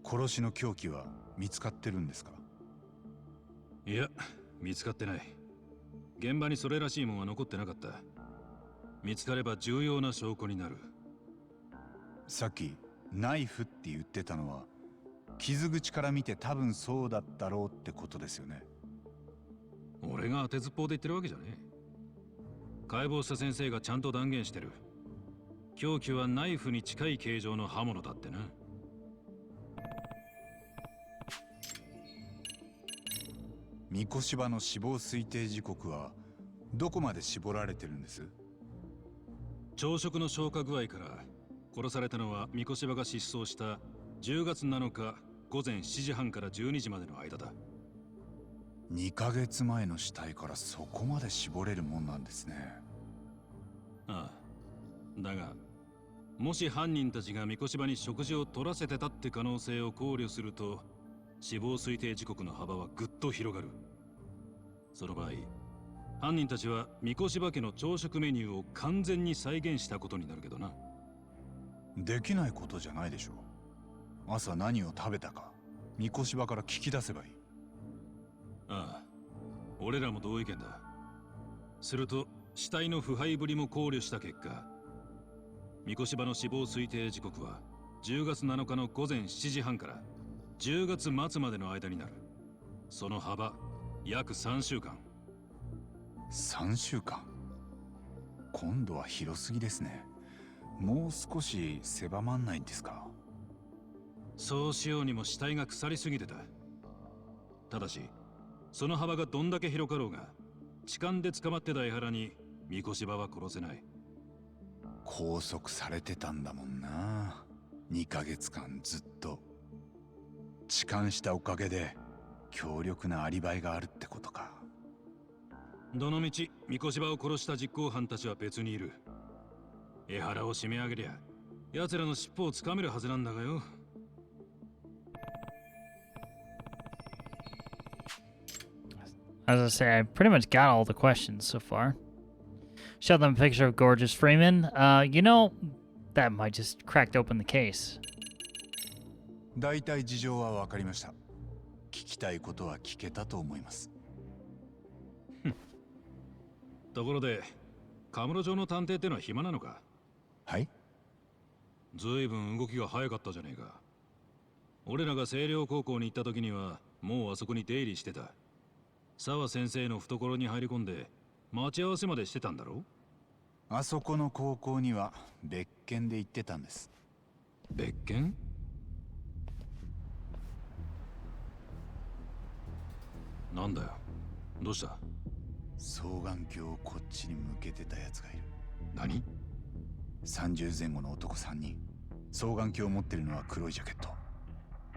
殺しの凶器は見つかってるんですか？いや、見つかってない。現場にそれらしいもんは残ってなかった。見つかれば重要な証拠になる。さっきナイフって言ってたのは、傷口から見て多分そうだったろうってことですよね。俺が当てずっぽうで言ってるわけじゃねえ。解剖した先生がちゃんと断言してる。凶器はナイフに近い形状の刃物だってな。三越場の死亡推定時刻はどこまで絞られてるんです？朝食の消化具合から殺されたのは三越場が失踪した10月7日午前7時半から12時までの間だ。2ヶ月前の死体からそこまで絞れるもんなんですね。ああ、だがもし犯人たちが三越場に食事を取らせてたって可能性を考慮すると、死亡推定時刻の幅はぐっと広がる。その場合、犯人たちは三越場家の朝食メニューを完全に再現したことになるけどな。できないことじゃないでしょう。朝何を食べたか三越場から聞き出せばいい。ああ、俺らも同意見だ。すると死体の腐敗ぶりも考慮した結果、三越場の死亡推定時刻は10月7日の午前7時半から10月末までの間になる。その幅約3週間。3週間？今度は広すぎですね。もう少し狭まんないんですか？そうしようにも死体が腐りすぎてた。ただしその幅がどんだけ広かろうが、痴漢で捕まってた江原に三越場は殺せない。拘束されてたんだもんな。2ヶ月間ずっと。痴漢したおかげで強力なアリバイがあるってことか。どのみち三越場を殺した実行犯たちは別にいる。江原を締め上げりゃ奴らの尻尾をつかめるはずなんだがよ。As I say, I pretty much got all the questions so far. Show them a picture of gorgeous Freeman. You know, that might just cracked open the case. 大体事情は分かりました。聞きたいことは聞けたと思います。ところで、カムロ町の探偵ってのは暇なのか？はい？ずいぶん動きが早かったじゃねえか。俺らが星稜高校に行った時にはもうあそこに出入りしてた。沢先生の懐に入り込んで待ち合わせまでしてたんだろ？あそこの高校には別件で行ってたんです。別件？なんだよ、どうした？双眼鏡をこっちに向けてたやつがいる。何？30前後の男3人。双眼鏡を持ってるのは黒いジャケット。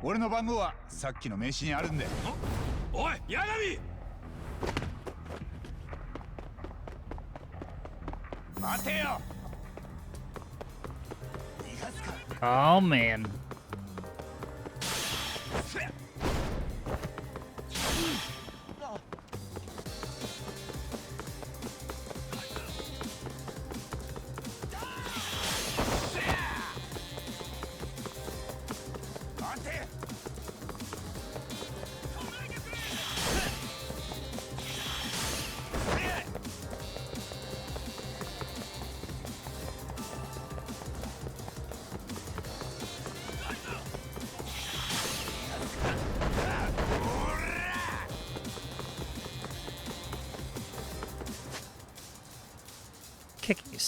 俺の番号はさっきの名刺にあるんで。おい、八神！待てよ！ Oh man.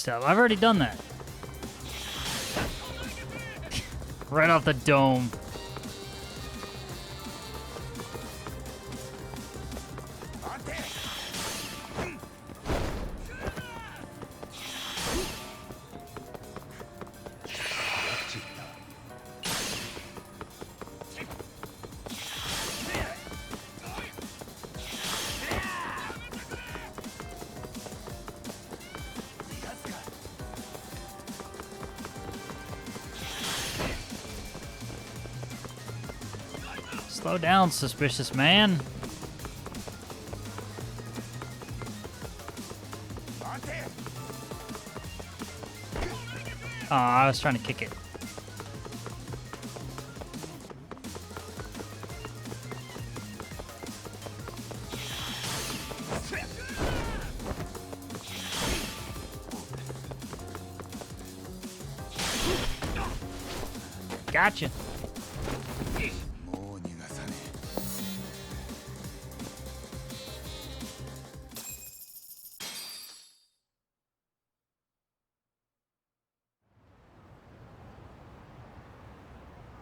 stuff. I've already done that. Right off the dome. Slow down, suspicious man. Oh, I was trying to kick it. Gotcha.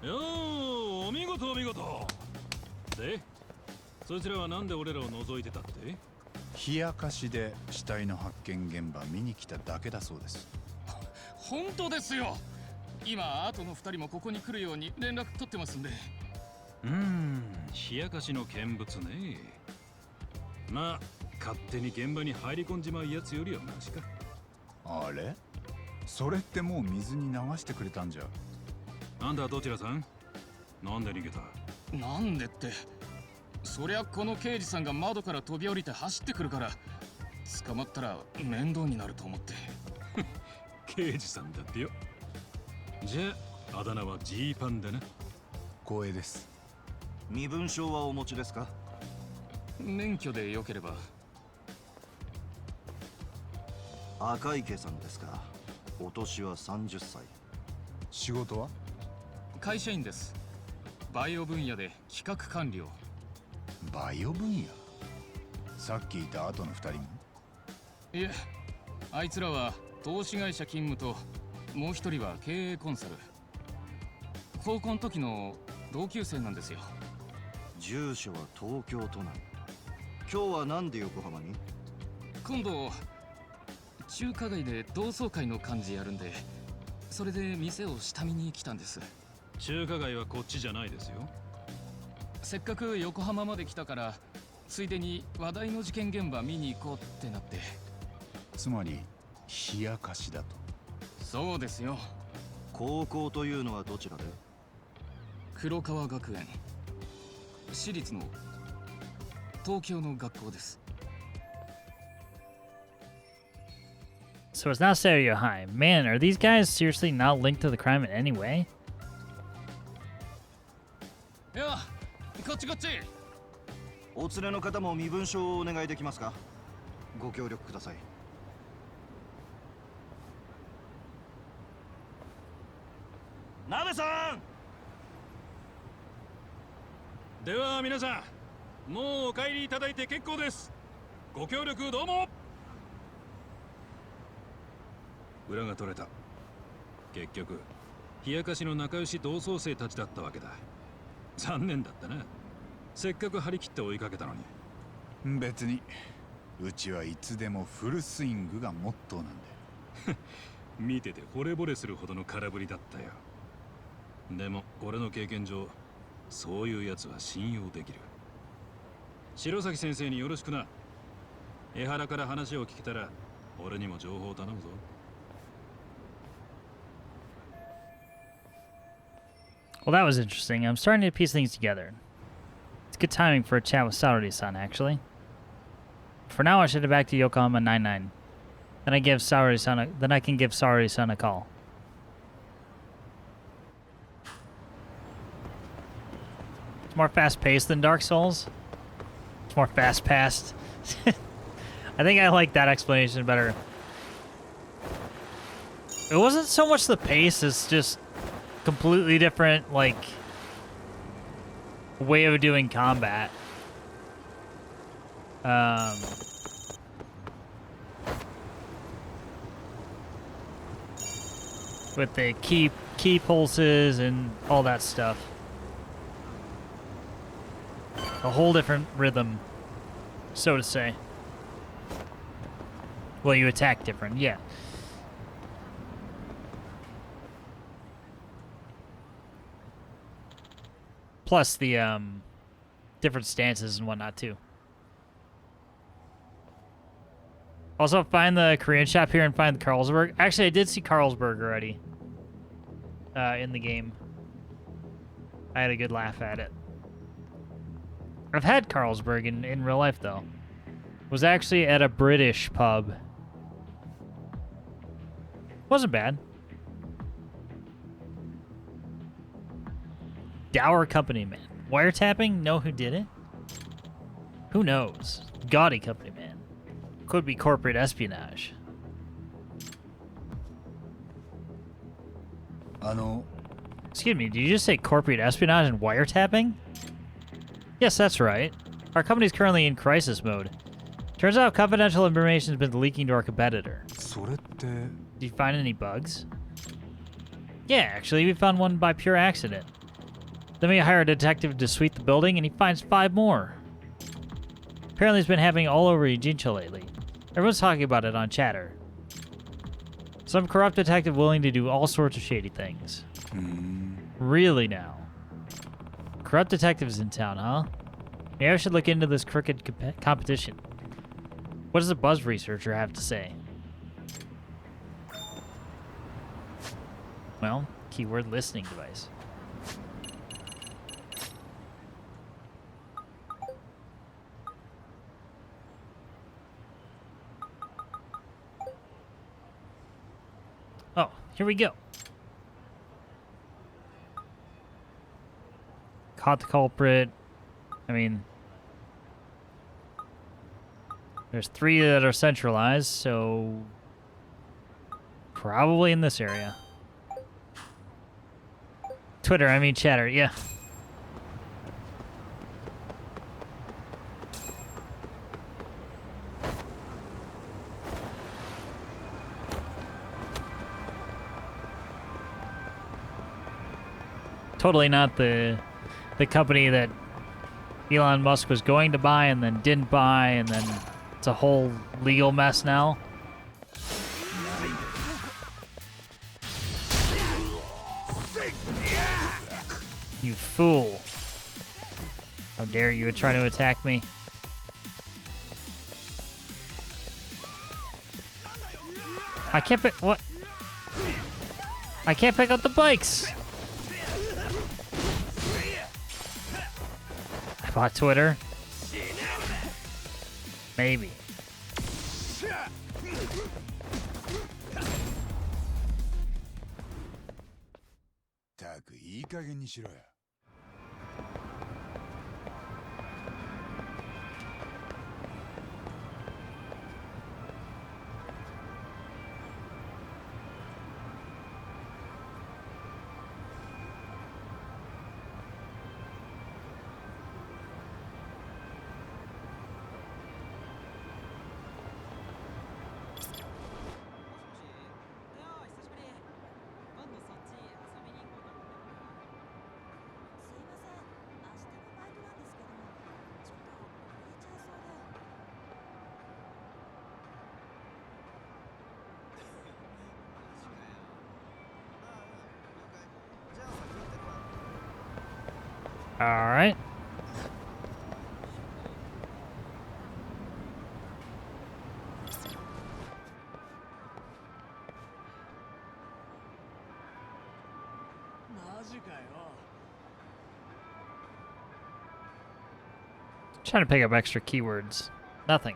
よー、お見事お見事。で、そちらはなんで俺らを覗いてたって？冷やかしで死体の発見現場見に来ただけだそうです。本当ですよ。今後の2人もここに来るように連絡取ってますんで。冷やかしの見物ね。まあ勝手に現場に入り込んじまうやつよりはマシか。あれ？それってもう水に流してくれたんじゃ。あんたはどちらさん？なんで逃げた？なんでって、そりゃこの刑事さんが窓から飛び降りて走ってくるから、捕まったら面倒になると思って。刑事さんだってよ。じゃああだ名はジーパンだな。光栄です。身分証はお持ちですか？免許でよければ。赤池さんですか？お年は30歳。仕事は？会社員です。バイオ分野で企画管理を。バイオ分野？さっきいた後の2人も？いえ、あいつらは投資会社勤務と、もう一人は経営コンサル。高校の時の同級生なんですよ。住所は東京都内。今日はなんで横浜に？今度中華街で同窓会の幹事やるんで、それで店を下見に来たんです。中華街はこっちじゃないですよ。せっかく横浜まで来たから、ついでに話題の事件現場見に行こうってなって。つまり冷やかしだと？そうですよ。高校というのはどちらで？黒川学園。私立の東京の学校です。So it's not Stereo High. Man, are these guys seriously not linked to the crime in any way? いや、こっちこっち。お連れの方も身分証をお願いできますか？ご協力ください。鍋さん。では皆さん、もうお帰りいただいて結構です。ご協力どうも。裏が取れた。結局冷やかしの仲良し同窓生たちだったわけだ。残念だったな。せっかく張り切って追いかけたのに。別にうちはいつでもフルスイングがモットーなんで。見てて惚れ惚れするほどの空振りだったよ。でも俺の経験上、そういうやつは信用できる。白崎先生によろしくな。江原から話を聞けたら俺にも情報を頼むぞ。Well, that was interesting. I'm starting to piece things together. It's good timing for a chat with Saori-san, actually. For now, I should head back to Yokohama 99. Then I can give Saori-san a call. It's more fast-paced than Dark Souls. It's more fast-paced. I think I like that explanation better. It wasn't so much the pace, it's just completely different, like, way of doing combat. with the key pulses and all that stuff. A whole different rhythm, so to say. Well, you attack different, yeah. Plus the different stances and whatnot too. Also, find the Korean shop here and find Carlsberg. Actually, I did see Carlsberg already in the game. I had a good laugh at it. I've had Carlsberg in real life, though. Was actually at a British pub. Wasn't bad. Dour Company Man. Wiretapping? Know who did it? Who knows? Gaudy Company Man. Could be corporate espionage. Excuse me, did you just say corporate espionage and wiretapping? Yes, that's right. Our company is currently in crisis mode. Turns out confidential information has been leaking to our competitor. Did you find any bugs? Yeah, actually, we found one by pure accident. Then we hire a detective to sweep the building, and he finds 5 more. Apparently, it's been happening all over Ijincho lately. Everyone's talking about it on chatter. Some corrupt detective willing to do all sorts of shady things. Really now? Corrupt detectives in town, huh? Maybe I should look into this crooked competition. What does the buzz researcher have to say? Well, keyword listening device. Oh, here we go. Caught the culprit. I mean, there's 3 that are centralized, so probably in this area. Twitter, I mean chatter, yeah. Totally not the company that Elon Musk was going to buy and then didn't buy, and then it's a whole legal mess now. You fool. How dare you try to attack me? I can't pick... What? I can't pick up the bikes! I bought Twitter. Maybe. ったくいい加減にしろよ。All right. Trying to pick up extra keywords. Nothing.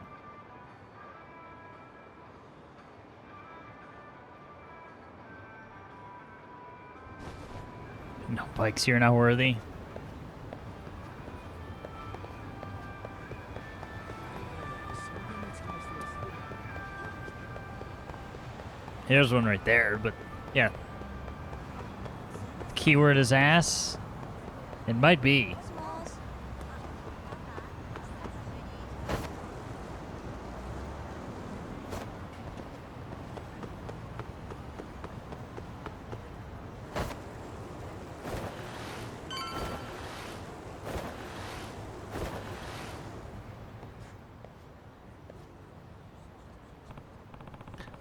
No bikes here, not worthy. There's one right there, but yeah. Keyword is ass. It might be.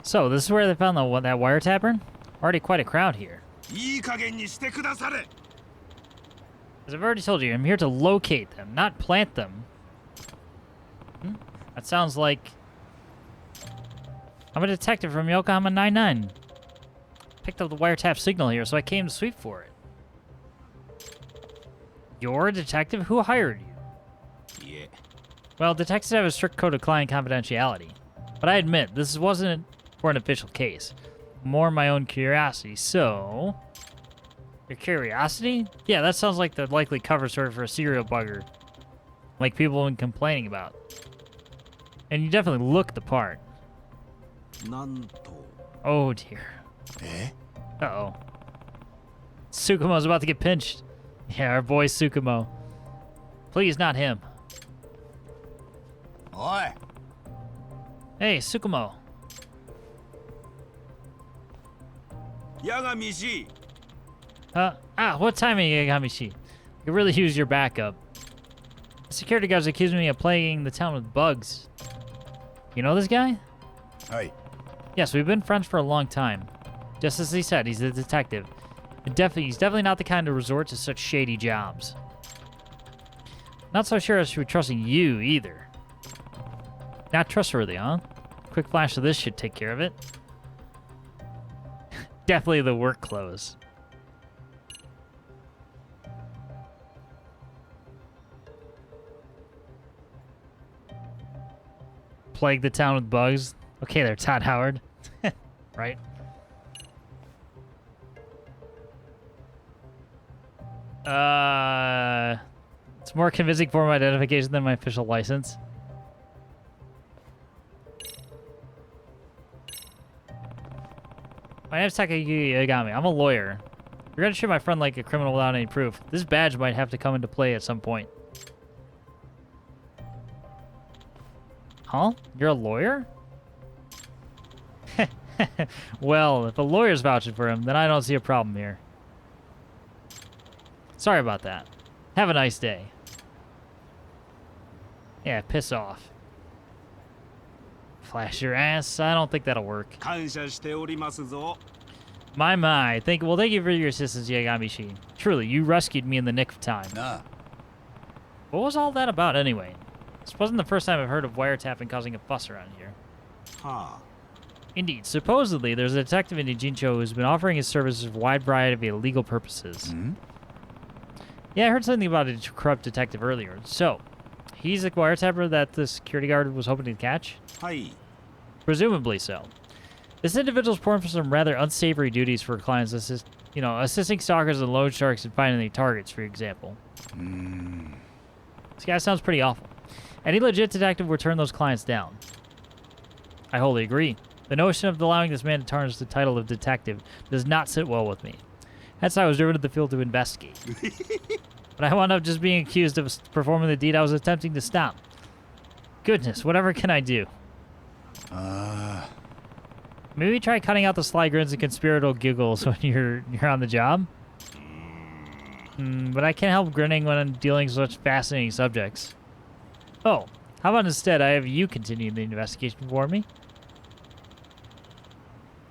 So, this is where they found that wiretapper? Already quite a crowd here. いい加減にしてくだされ。 As I've already told you, I'm here to locate them, not plant them. That sounds like... I'm a detective from Yokohama 99. Picked up the wiretap signal here, so I came to sweep for it. You're a detective? Who hired you? Yeah. Well, detectives have a strict code of client confidentiality. But I admit, this wasn't for an official case. More my own curiosity, so... Your curiosity? Yeah, that sounds like the likely cover story for a serial bugger. Like people have been complaining about. And you definitely look the part. Oh dear. Eh? Uh-oh. Tsukumo's about to get pinched. Yeah, our boy Tsukumo. Please, not him. Oi! Hey, Tsukumo. Yagami-shi! What timing, Yagami-shi? You could really use your backup. The security guards accusing me of plaguing the town with bugs. You know this guy? Hey. Yes, we've been friends for a long time. Just as he said, he's a detective. And he's definitely not the kind to resort to such shady jobs. Not so sure I should be trusting you, either. Not trustworthy, huh? Quick flash of this should take care of it. Definitely the work clothes. Plague the town with bugs. Okay there, Todd Howard. Right? It's more convincing form of identification than my official license. My name's Takayuki Yagami. I'm a lawyer. You're gonna treat my friend like a criminal without any proof. This badge might have to come into play at some point. Huh? You're a lawyer? Well, if a lawyer's vouching for him, then I don't see a problem here. Sorry about that. Have a nice day. Yeah, piss off. Flash your ass? I don't think that'll work. 感謝しておりますぞ。 My. Thank you for your assistance, Yagami-shi. Truly, you rescued me in the nick of time. Nah. What was all that about, anyway? This wasn't the first time I've heard of wiretapping causing a fuss around here. Huh. Indeed. Supposedly, there's a detective in Ijincho who's been offering his services for a wide variety of illegal purposes. Hmm? Yeah, I heard something about a corrupt detective earlier. So, he's the wiretapper that the security guard was hoping to catch? Hi. Presumably so. This individual's performed for some rather unsavory duties for clients, assisting stalkers and loan sharks in finding their targets, for example. This guy sounds pretty awful. Any legit detective would turn those clients down. I wholly agree. The notion of allowing this man to tarnish the title of detective does not sit well with me. Hence, I was driven to the field to investigate. But I wound up just being accused of performing the deed I was attempting to stop. Goodness, whatever can I do? Maybe try cutting out the sly grins and conspiratorial giggles when you're on the job? But I can't help grinning when I'm dealing with such fascinating subjects. Oh, how about instead I have you continue the investigation for me?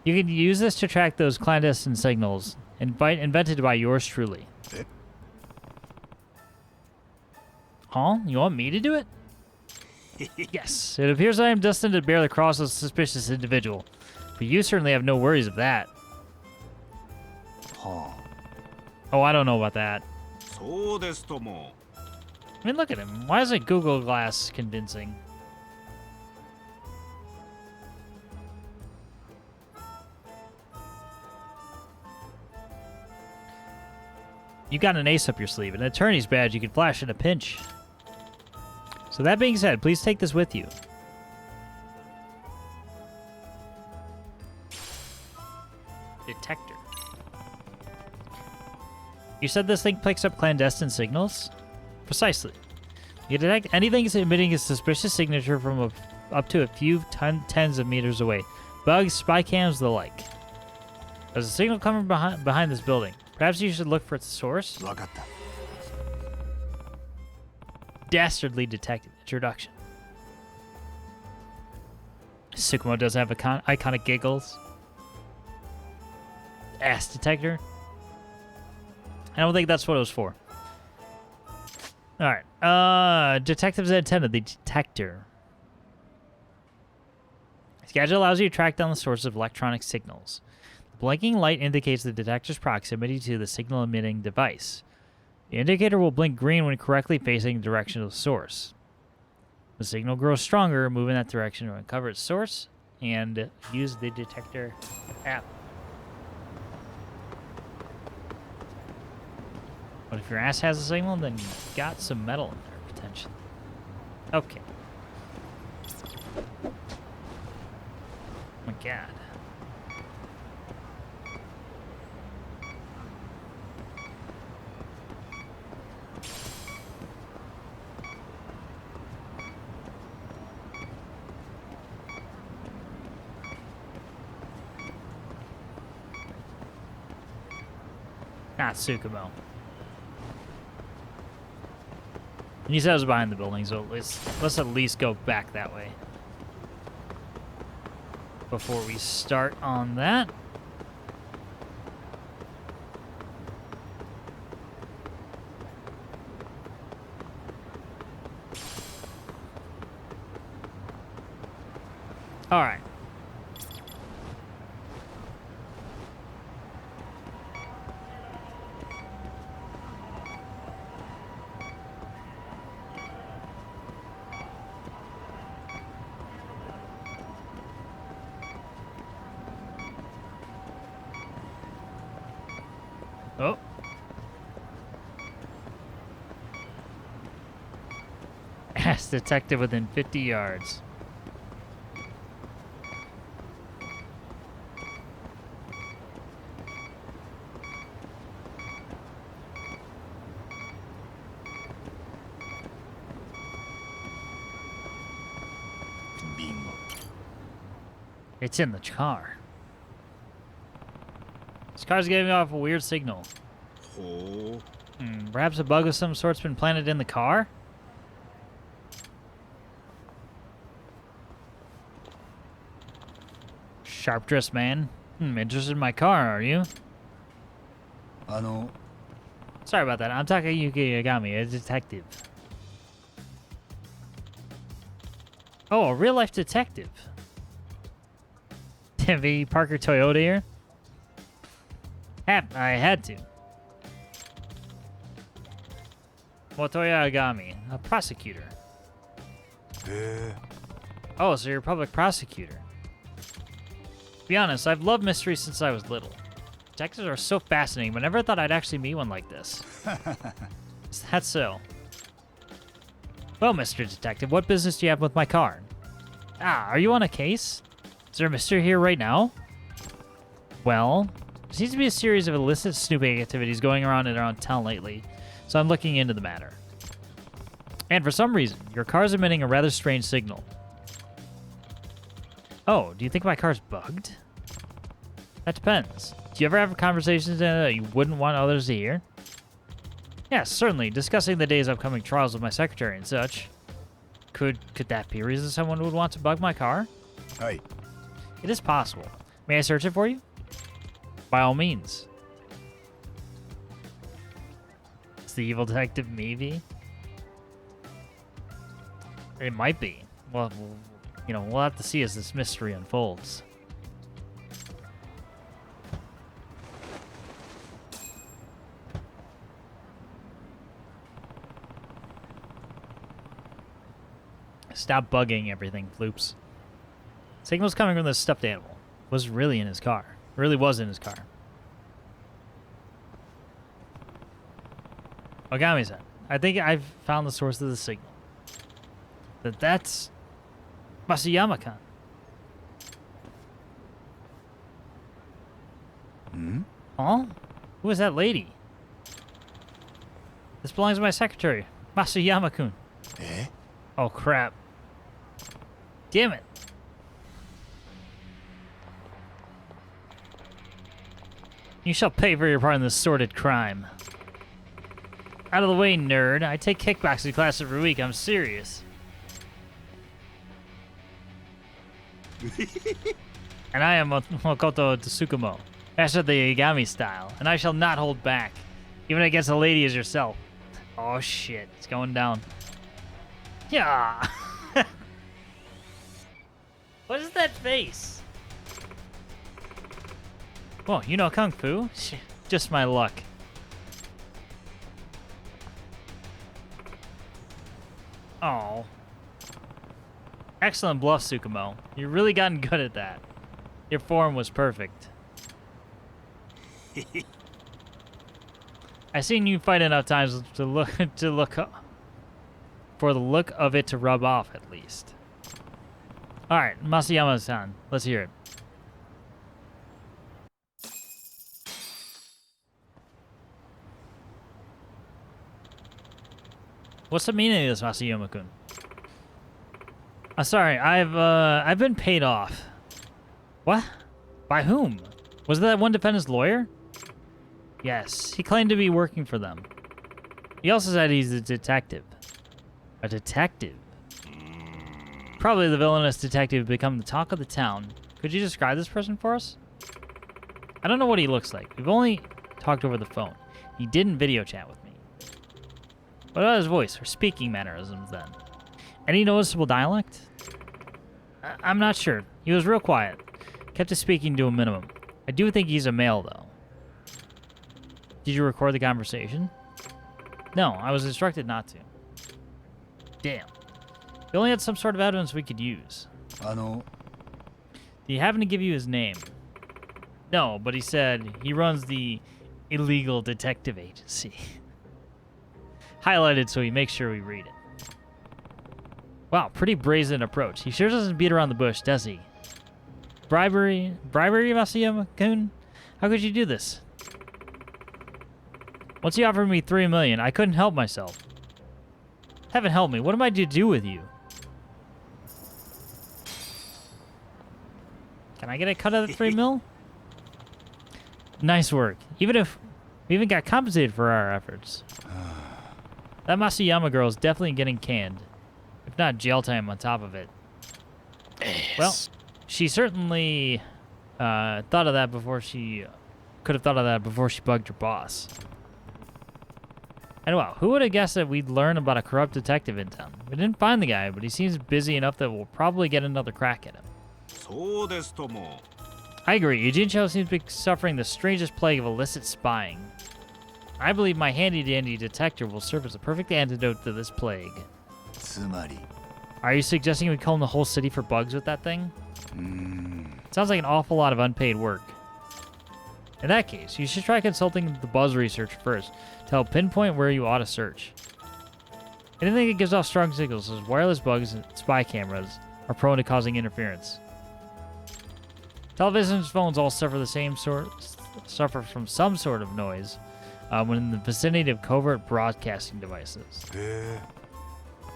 You can use this to track those clandestine signals, invented by yours truly. Huh? You want me to do it? Yes, it appears I am destined to bear the cross of a suspicious individual. But you certainly have no worries of that. Huh. Oh, I don't know about that. そうですとも。 I mean, look at him. Why isn't Google Glass convincing? You got an ace up your sleeve, an attorney's badge you can flash in a pinch. So that being said, please take this with you. Detector. You said this thing picks up clandestine signals? Precisely. You detect anything emitting a suspicious signature from up to a few tens of meters away. Bugs, spy cams, the like. There's a signal coming behind this building. Perhaps you should look for its source? Dastardly detective. Introduction. Tsukumo does have iconic giggles. Ass detector. I don't think that's what it was for. Alright. Detective's antenna, the detector. This gadget allows you to track down the source of electronic signals. The blinking light indicates the detector's proximity to the signal emitting device. The indicator will blink green when correctly facing the direction of the source. The signal grows stronger, move in that direction to uncover its source, and use the detector app. But if your ass has a signal, then you've got some metal in there, potentially. Okay. Oh my god. Not Tsukumo. And he said it was behind the building, so let's at least go back that way. Before we start on that. Alright. Oh. Ass detective within 50 yards. Bingo. It's in the car. This car's giving off a weird signal. Perhaps a bug of some sort's been planted in the car? Sharp-dressed man. Interested in my car, are you? Sorry about that. I'm Takayuki Yagami, a detective. Oh, a real-life detective. V. Parker Toyota here? I had to. Motoya Yagami, a prosecutor. Oh, so you're a public prosecutor. To be honest, I've loved mysteries since I was little. Detectives are so fascinating, but I never thought I'd actually meet one like this. Is that so? Well, Mr. Detective, what business do you have with my car? Ah, are you on a case? Is there a mystery here right now? Well, there seems to be a series of illicit snooping activities going around in around town lately, so I'm looking into the matter. And for some reason, your car's emitting a rather strange signal. Oh, do you think my car's bugged? That depends. Do you ever have conversations that you wouldn't want others to hear? Yes, certainly. Discussing the day's upcoming trials with my secretary and such. Could that be a reason someone would want to bug my car? Hey. It is possible. May I search it for you? By all means. It's the evil detective, maybe? It might be. Well, we'll have to see as this mystery unfolds. Stop bugging everything, Floops. Signal's coming from this stuffed animal. Was really in his car. Really was in his car. Ogami-san, I think I've found the source of the signal. That's Masayama-kan. Huh? Who is that lady? This belongs to my secretary, Masayama-kun. Eh? Oh, crap. Damn it. You shall pay for your part in this sordid crime. Out of the way, nerd. I take kickboxing class every week. I'm serious. And I am Makoto Tsukumo, master of the Yagami style, and I shall not hold back, even against a lady as yourself. Oh shit, it's going down. Yeah. What is that face? Oh, you know Kung Fu? Just my luck. Oh. Excellent bluff, Tsukumo. You've really gotten good at that. Your form was perfect. I've seen you fight enough times to look for the look of it to rub off at least. All right, Masayama-san, let's hear it. What's the meaning of this, Masayama-kun? Sorry, I've been paid off. What? By whom? Was that one defendant's lawyer? Yes, he claimed to be working for them. He also said he's a detective. A detective? Probably the villainous detective become the talk of the town. Could you describe this person for us? I don't know what he looks like. We've only talked over the phone. He didn't video chat with me. What about his voice or speaking mannerisms then? Any noticeable dialect? I'm not sure. He was real quiet. Kept his speaking to a minimum. I do think he's a male, though. Did you record the conversation? No, I was instructed not to. Damn. He only had some sort of evidence we could use. Do you happen to give you his name? No, but he said he runs the illegal detective agency. Highlighted so he makes sure we read it. Wow, pretty brazen approach. He sure doesn't beat around the bush, does he? Bribery, Masayama-kun? How could you do this? Once he offered me $3 million, I couldn't help myself. Heaven help me, what am I to do with you? Can I get a cut of the $3 million? Nice work. We even got compensated for our efforts. That Masayama girl is definitely getting canned. If not jail time on top of it. Yes. Well, she certainly thought of that before she... Could have thought of that before she bugged your boss. And wow, who would have guessed that we'd learn about a corrupt detective in town? We didn't find the guy, but he seems busy enough that we'll probably get another crack at him. I agree. Ijincho seems to be suffering the strangest plague of illicit spying. I believe my handy-dandy detector will serve as a perfect antidote to this plague. Are you suggesting we comb the whole city for bugs with that thing? Sounds like an awful lot of unpaid work. In that case, you should try consulting the buzz research first to help pinpoint where you ought to search. Anything that gives off strong signals, such as wireless bugs and spy cameras, are prone to causing interference. Televisions and phones all suffer from some sort of noise when in the vicinity of covert broadcasting devices.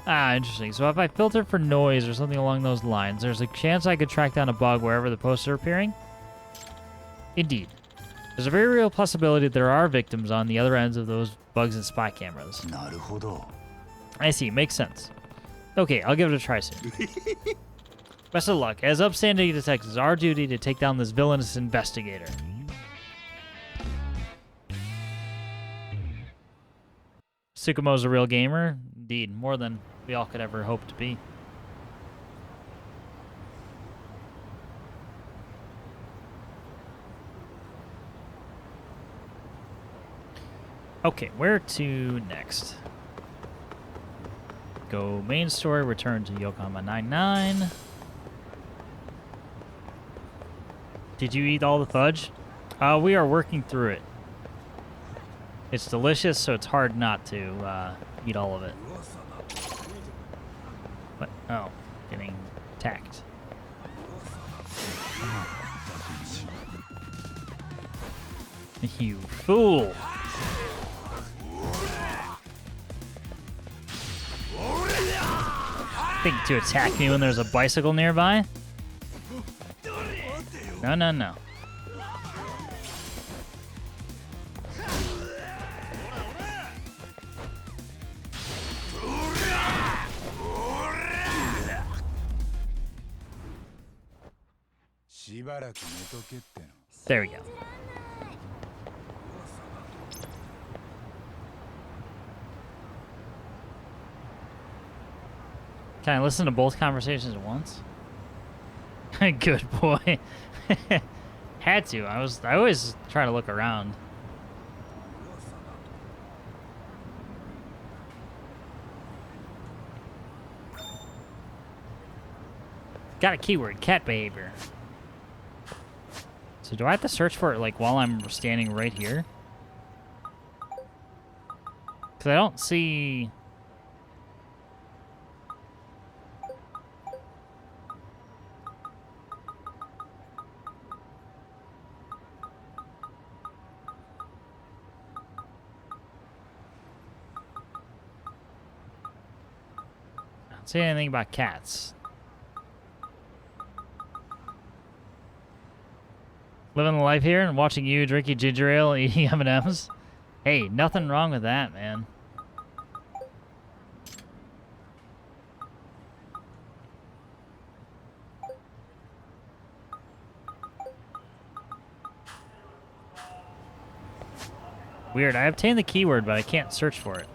Ah, interesting. So if I filter for noise or something along those lines, there's a chance I could track down a bug wherever the posts are appearing? Indeed. There's a very real possibility that there are victims on the other ends of those bugs and spy cameras. I see. Makes sense. Okay, I'll give it a try soon. Best of luck. As upstanding detectives, it's our duty to take down this villainous investigator. Tsukumo's a real gamer. Indeed, more than we all could ever hope to be. Okay, where to next? Go main story, return to Yokohama 99. Did you eat all the fudge? We are working through it. It's delicious, so it's hard not to eat all of it. What? Oh, getting attacked. You fool! Think to attack me when there's a bicycle nearby? No, no, no. ばらく寝とけっての。 There we go. Can I listen to both conversations at once? Good boy. Had to. I always try to look around. Got a keyword, cat behavior. So do I have to search for it like while I'm standing right here? Cause I don't see. I don't see anything about cats. Living the life here and watching you drinking ginger ale, eating M&Ms. Hey, nothing wrong with that, man. Weird, I obtained the keyword, but I can't search for it.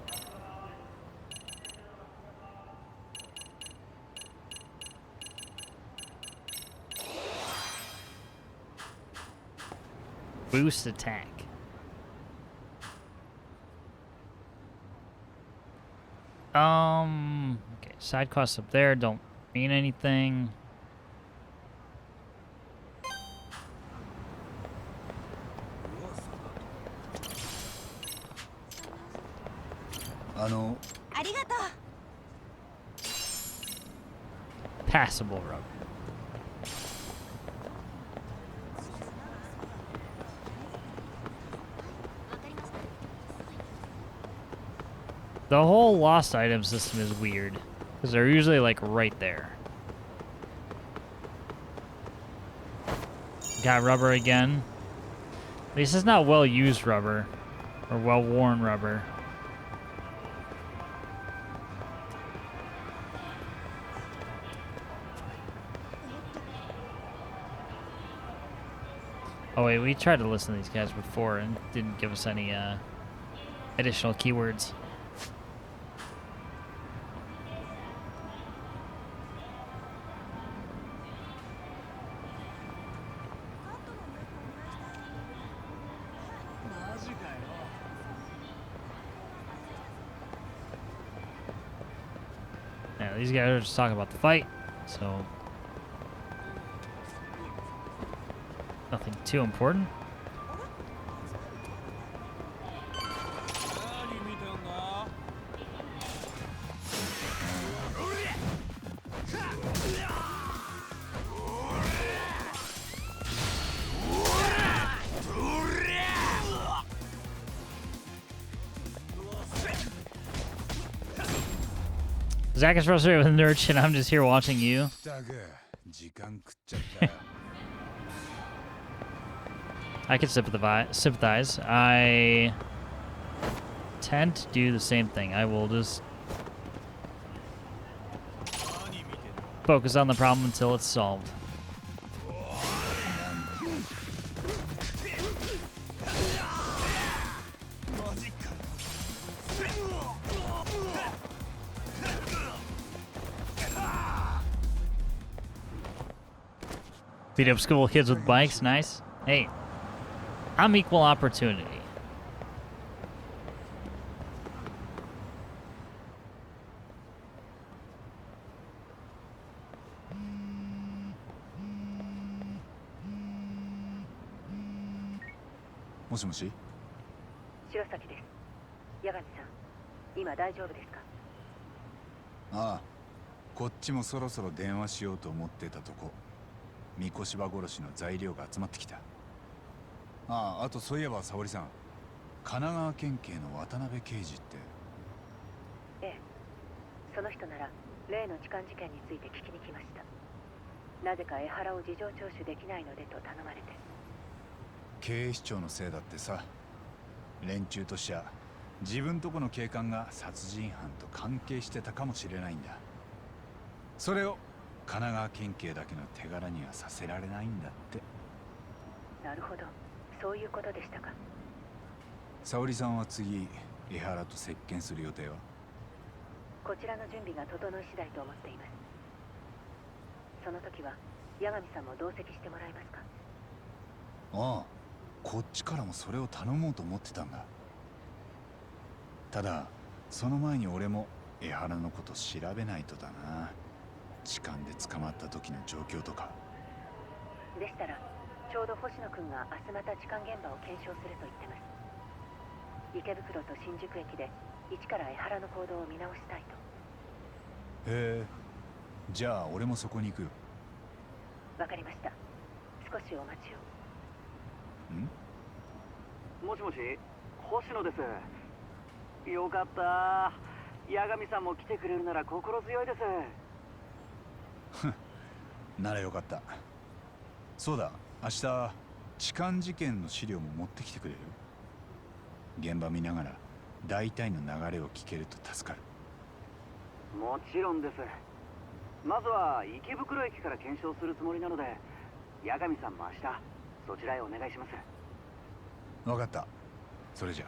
Boost attack. Okay, side quests up there don't mean anything. Passable rubber. The whole lost item system is weird, because they're usually like right there. Got rubber again. At least it's not well-used rubber, or well-worn rubber. Oh wait, we tried to listen to these guys before and didn't give us any additional keywords. Yeah, these guys are just talking about the fight, so nothing too important. Zach is frustrated with Nurch, and I'm just here watching you. I can sympathize. I tend to do the same thing. I will just focus on the problem until it's solved. Beat up school kids with bikes, nice. Hey, I'm equal opportunity. Moshi? 白崎です。八神さん、今大丈夫ですか？ああ、こっちもそろそろ電話しようと思ってたとこ。三越柴殺しの材料が集まってきた。ああ、あとそういえば沙織さん、神奈川県警の渡辺刑事って。ええ、その人なら例の痴漢事件について聞きに来ました。なぜか江原を事情聴取できないのでと頼まれて。警視庁のせいだってさ。連中としちゃ自分とこの警官が殺人犯と関係してたかもしれないんだ。それを神奈川県警だけの手柄にはさせられないんだって。なるほど、そういうことでしたか。沙織さんは次江原と接見する予定は？こちらの準備が整い次第と思っています。その時は八神さんも同席してもらえますか？ああ、こっちからもそれを頼もうと思ってたんだ。ただその前に俺も江原のこと調べないとだな。痴漢で捕まった時の状況とか。でしたらちょうど星野くんが明日また痴漢現場を検証すると言ってます。池袋と新宿駅で一から江原の行動を見直したいと。へえ、じゃあ俺もそこに行くよ。わかりました。少しお待ちを。もしもし、星野です。よかった。八神さんも来てくれるなら心強いです。ならよかった。そうだ、明日痴漢事件の資料も持ってきてくれる？現場見ながら大体の流れを聞けると助かる。もちろんです。まずは池袋駅から検証するつもりなので、八神さんも明日そちらへお願いします。分かった。それじゃ。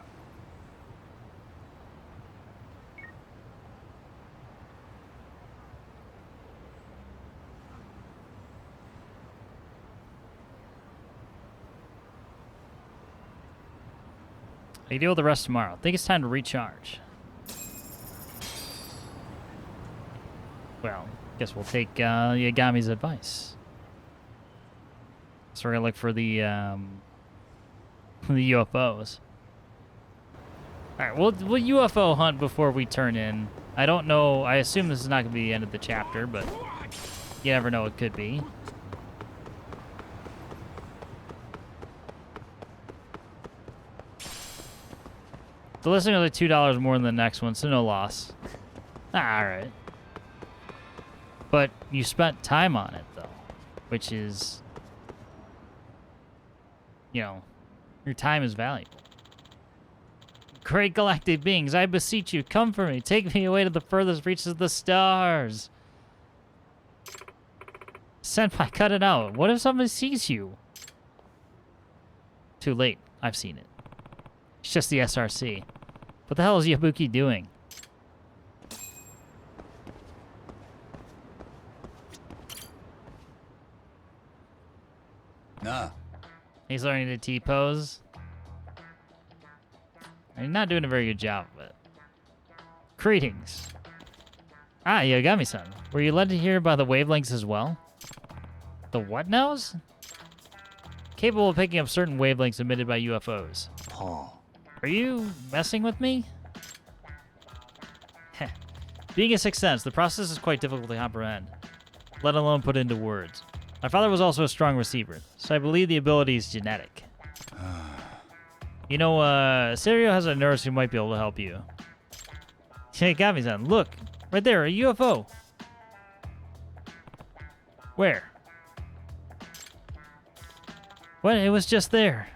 I deal with the rest tomorrow. I think it's time to recharge. Well, guess we'll take Yagami's advice. So we're gonna look for the UFOs. All right, we'll UFO hunt before we turn in. I don't know. I assume this is not gonna be the end of the chapter, but you never know. It could be. The listing was like $2 more than the next one, so no loss. Alright. But you spent time on it, though. Which is... You know, your time is valuable. Great galactic beings, I beseech you, come for me. Take me away to the furthest reaches of the stars. Senpai, cut it out. What if somebody sees you? Too late. I've seen it. It's just the SRC. What the hell is Yabuki doing? Nah. He's learning to T-pose. He's not doing a very good job of it. Greetings. Ah, Yagami-san. Were you led to hear by the wavelengths as well? The what nows? Capable of picking up certain wavelengths emitted by UFOs. Paul. Are you messing with me? Heh. Being a sixth sense, the process is quite difficult to comprehend, let alone put into words. My father was also a strong receiver, so I believe the ability is genetic. You know, Serio has a nurse who might be able to help you. Hey, Gami-san, look! Right there, a UFO! Where? What? It was just there.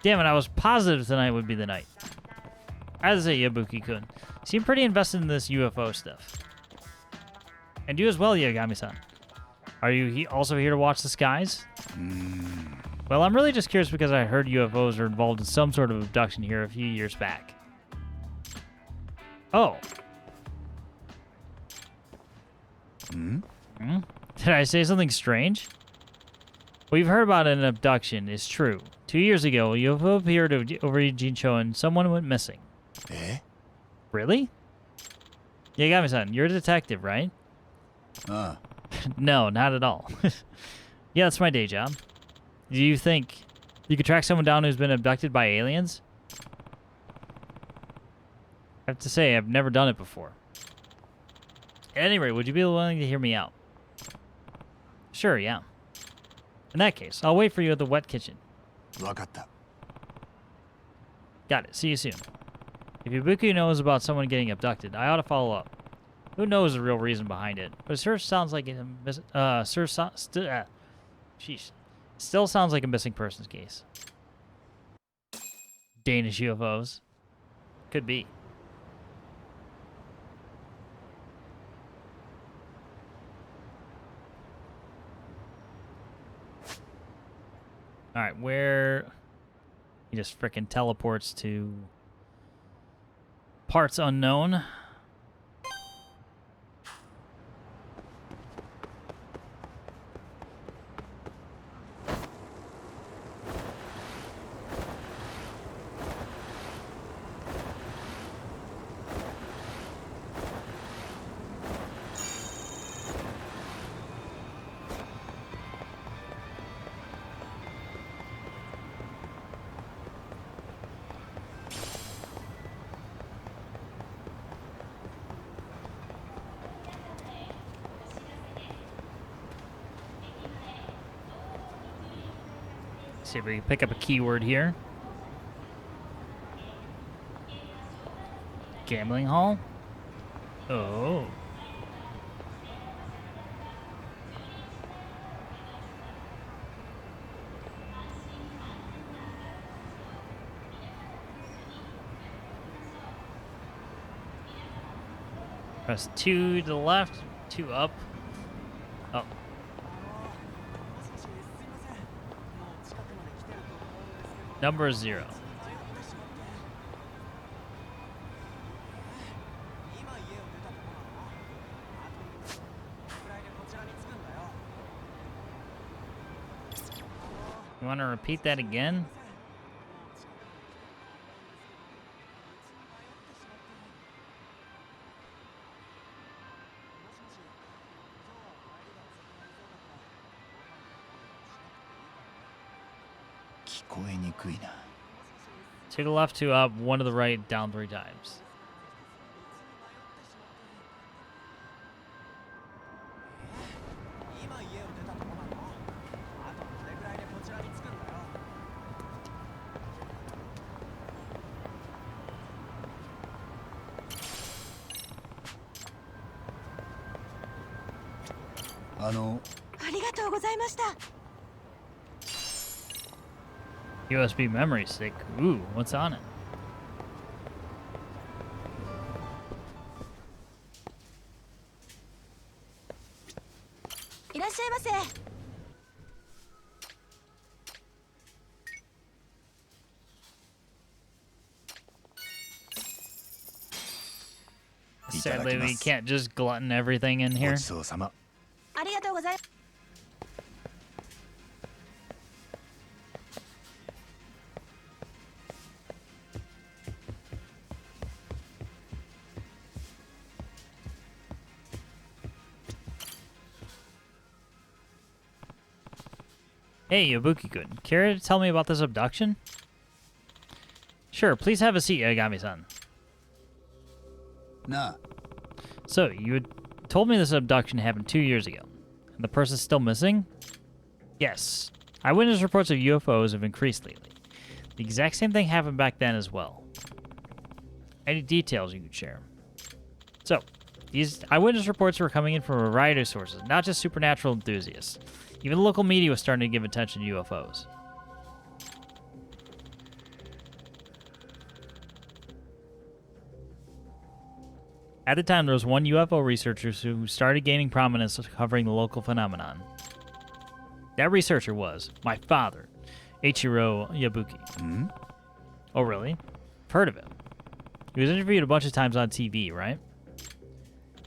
Damn it, I was positive tonight would be the night. I have to say, Yabuki-kun, seem pretty invested in this UFO stuff. And you as well, Yagami-san. Are you also here to watch the skies? Well, I'm really just curious because I heard UFOs are involved in some sort of abduction here a few years back. Oh. Did I say something strange? What you've heard about an abduction is true. 2 years ago, a UFO appeared over Ijincho and someone went missing. Eh? Really? Yagami-san, you're a detective, right? No, not at all. Yeah, that's my day job. Do you think you could track someone down who's been abducted by aliens? I have to say, I've never done it before. At any rate, would you be willing to hear me out? Sure, yeah. In that case, I'll wait for you at the wet kitchen. Wakata. Got it. See you soon. If Ibuki knows about someone getting abducted, I ought to follow up. Who knows the real reason behind it? But it sure sounds like still sounds like a missing persons case. Danish UFOs. Could be. Alright, where... He just frickin' teleports to... Parts unknown. See if we can pick up a keyword here. Gambling hall? Oh. Press 2 to the left, 2 up. Oh. Number 0. You want to repeat that again? To the left, 2 up, 1 to the right, down 3 times. USB memory stick. Ooh, what's on it? Sadly, we can't just glutton everything in here. Hey, Yabuki-kun, care to tell me about this abduction? Sure, please have a seat, Yagami-san. Nah. So, you had told me this abduction happened 2 years ago, and the person's still missing? Yes. Eyewitness reports of UFOs have increased lately. The exact same thing happened back then as well. Any details you could share? So, these eyewitness reports were coming in from a variety of sources, not just supernatural enthusiasts. Even the local media was starting to give attention to UFOs. At the time, there was one UFO researcher who started gaining prominence covering the local phenomenon. That researcher was my father, Eiichiro Yabuki. Hmm? Oh, really? Heard of him. He was interviewed a bunch of times on TV, right?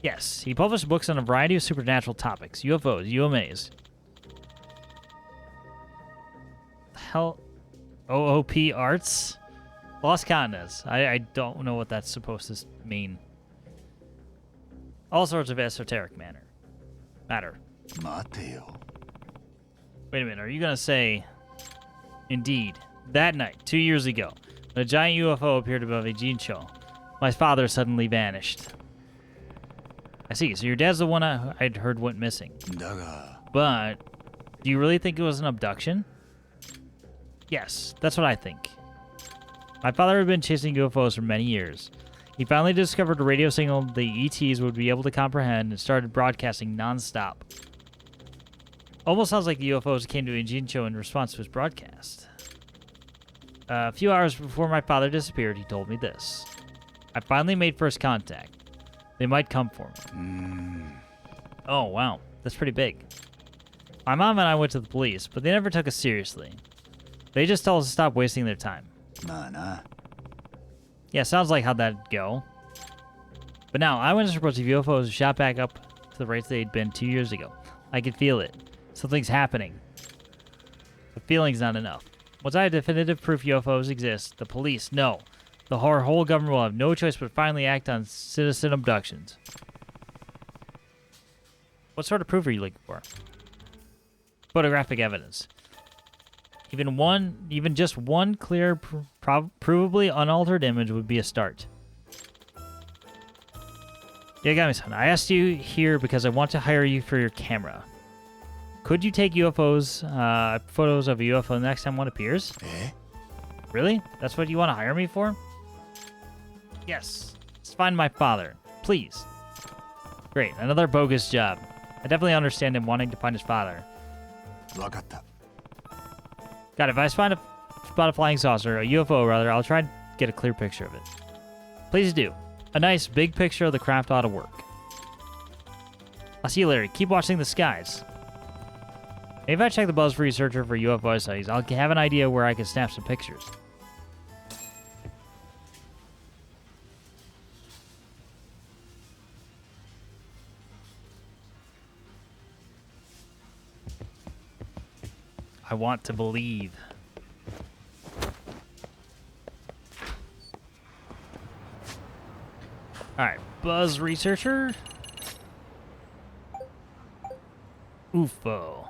Yes, he published books on a variety of supernatural topics, UFOs, UMAs. Hell, OOP Arts? Lost Continents. I don't know what that's supposed to mean. All sorts of esoteric matter. Mateo. Wait a minute, are you going to say, indeed, that night, 2 years ago, when a giant UFO appeared above Ijincho, my father suddenly vanished. I see, so your dad's the one I'd heard went missing. But, do you really think it was an abduction? Yes, that's what I think. My father had been chasing UFOs for many years. He finally discovered a radio signal the ETs would be able to comprehend and started broadcasting non-stop. Almost sounds like the UFOs came to Ijincho in response to his broadcast. A few hours before my father disappeared, he told me this. I finally made first contact. They might come for me. Oh, wow. That's pretty big. My mom and I went to the police, but they never took us seriously. They just tell us to stop wasting their time. Nah. Yeah, sounds like how'd that go. But now, eyewitness reports of UFOs shot back up to the rates they'd been 2 years ago. I can feel it. Something's happening. But feeling's not enough. Once I have definitive proof UFOs exist, the police, no. The whole government will have no choice but finally act on citizen abductions. What sort of proof are you looking for? Photographic evidence. Even just one clear, provably unaltered image would be a start. Yagami-san, I asked you here because I want to hire you for your camera. Could you take photos of a UFO next time one appears? Eh? Really? That's what you want to hire me for? Yes. Let's find my father. Please. Great. Another bogus job. I definitely understand him wanting to find his father. God, if I spot a flying saucer, a UFO rather, I'll try and get a clear picture of it. Please do. A nice big picture of the craft ought to work. I'll see you later. Keep watching the skies. Maybe if I check the buzz researcher for UFO sightings, I'll have an idea where I can snap some pictures. I want to believe. Alright, buzz researcher. UFO.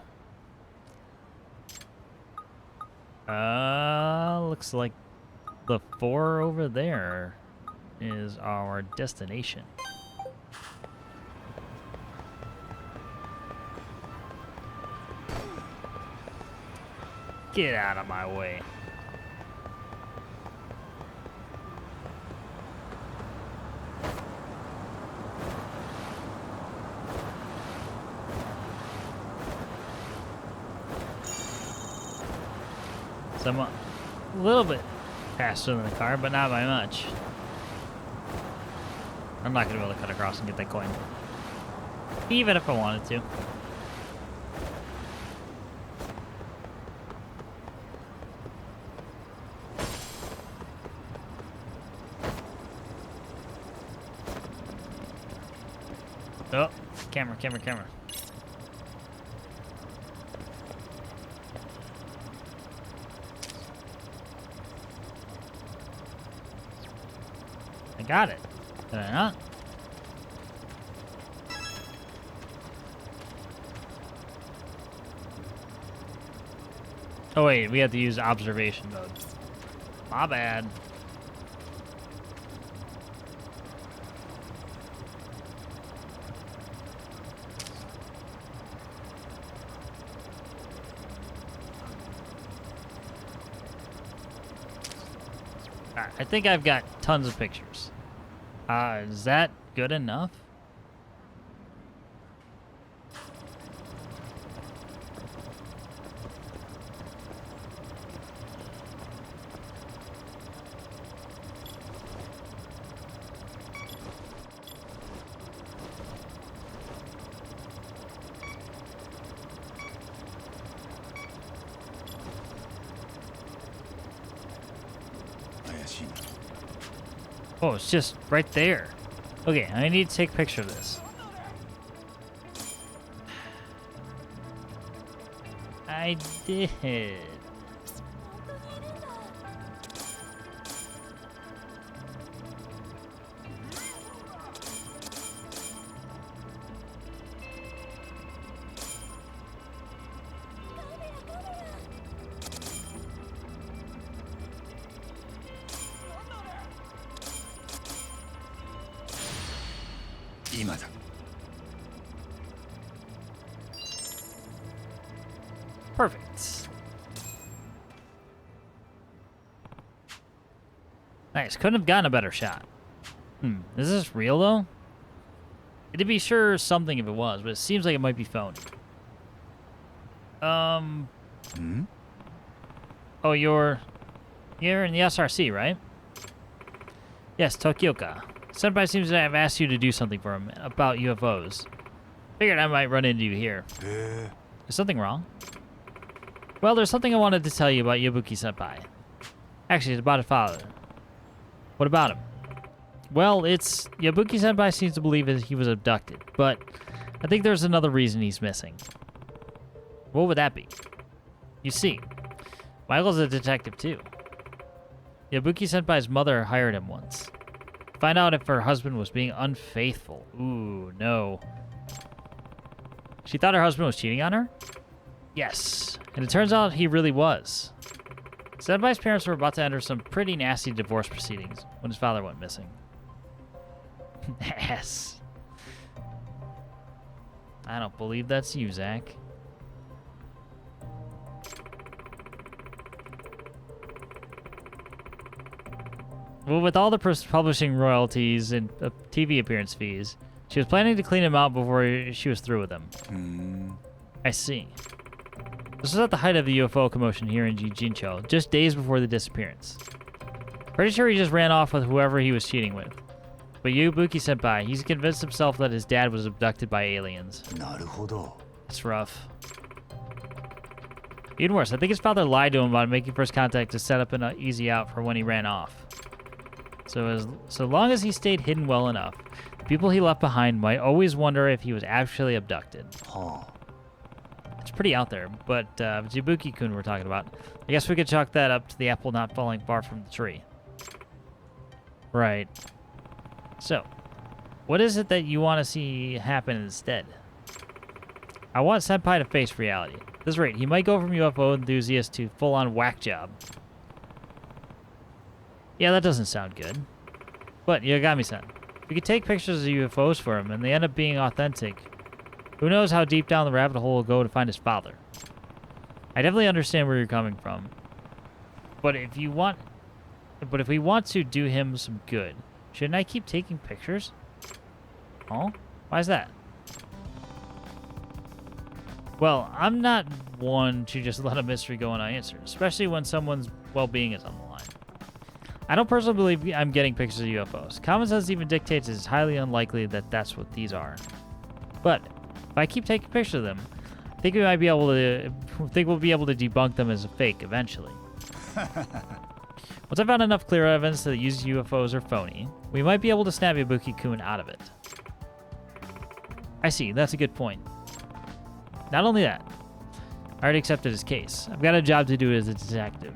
Looks like the 4 over there is our destination. Get out of my way. So I'm a little bit faster than the car, but not by much. I'm not going to be able to cut across and get that coin. Even if I wanted to. Oh, camera. I got it. Did I not? Oh wait, we have to use observation mode. My bad. I think I've got tons of pictures. Is that good enough? Oh, it's just right there. Okay, I need to take a picture of this. I did. Perfect. Nice. Couldn't have gotten a better shot. Is this real though? It'd be sure something if it was, but it seems like it might be phony. Oh, you're in the SRC, right? Yes, Tokioka. Senpai seems to have asked you to do something for him about UFOs. Figured I might run into you here. Is something wrong? Well, there's something I wanted to tell you about Yabuki-senpai. Actually, it's about his father. What about him? Well, Yabuki-senpai seems to believe that he was abducted, but I think there's another reason he's missing. What would that be? You see, Michael's a detective too. Yabuki-senpai's mother hired him once. To find out if her husband was being unfaithful. Ooh, no. She thought her husband was cheating on her? Yes, and it turns out he really was. Senpai's parents were about to enter some pretty nasty divorce proceedings when his father went missing. Yes. I don't believe that's you, Zach. Well, with all the publishing royalties and TV appearance fees, she was planning to clean him out before she was through with him. I see. This was at the height of the UFO commotion here in Ijincho, just days before the disappearance. Pretty sure he just ran off with whoever he was cheating with. But Yabuki-senpai, he's convinced himself that his dad was abducted by aliens. It's rough. Even worse, I think his father lied to him about making first contact to set up an easy out for when he ran off. So long as he stayed hidden well enough, the people he left behind might always wonder if he was actually abducted. It's pretty out there, but Yabuki-kun we're talking about. I guess we could chalk that up to the apple not falling far from the tree. Right. So, what is it that you want to see happen instead? I want Senpai to face reality. At this rate, he might go from UFO enthusiast to full-on whack job. Yeah, that doesn't sound good. But, Yagami-san, if we could take pictures of UFOs for him and they end up being authentic, who knows how deep down the rabbit hole will go to find his father. I definitely understand where you're coming from. But if we want to do him some good, shouldn't I keep taking pictures? Oh? Why is that? Well, I'm not one to just let a mystery go unanswered, especially when someone's well-being is on the line. I don't personally believe I'm getting pictures of UFOs. Common sense even dictates it's highly unlikely that that's what these are. But if I keep taking pictures of them, I think we'll be able to debunk them as a fake eventually. Once I found enough clear evidence that used UFOs are phony, we might be able to snap Yabuki-kun out of it. I see, that's a good point. Not only that, I already accepted his case. I've got a job to do as a detective.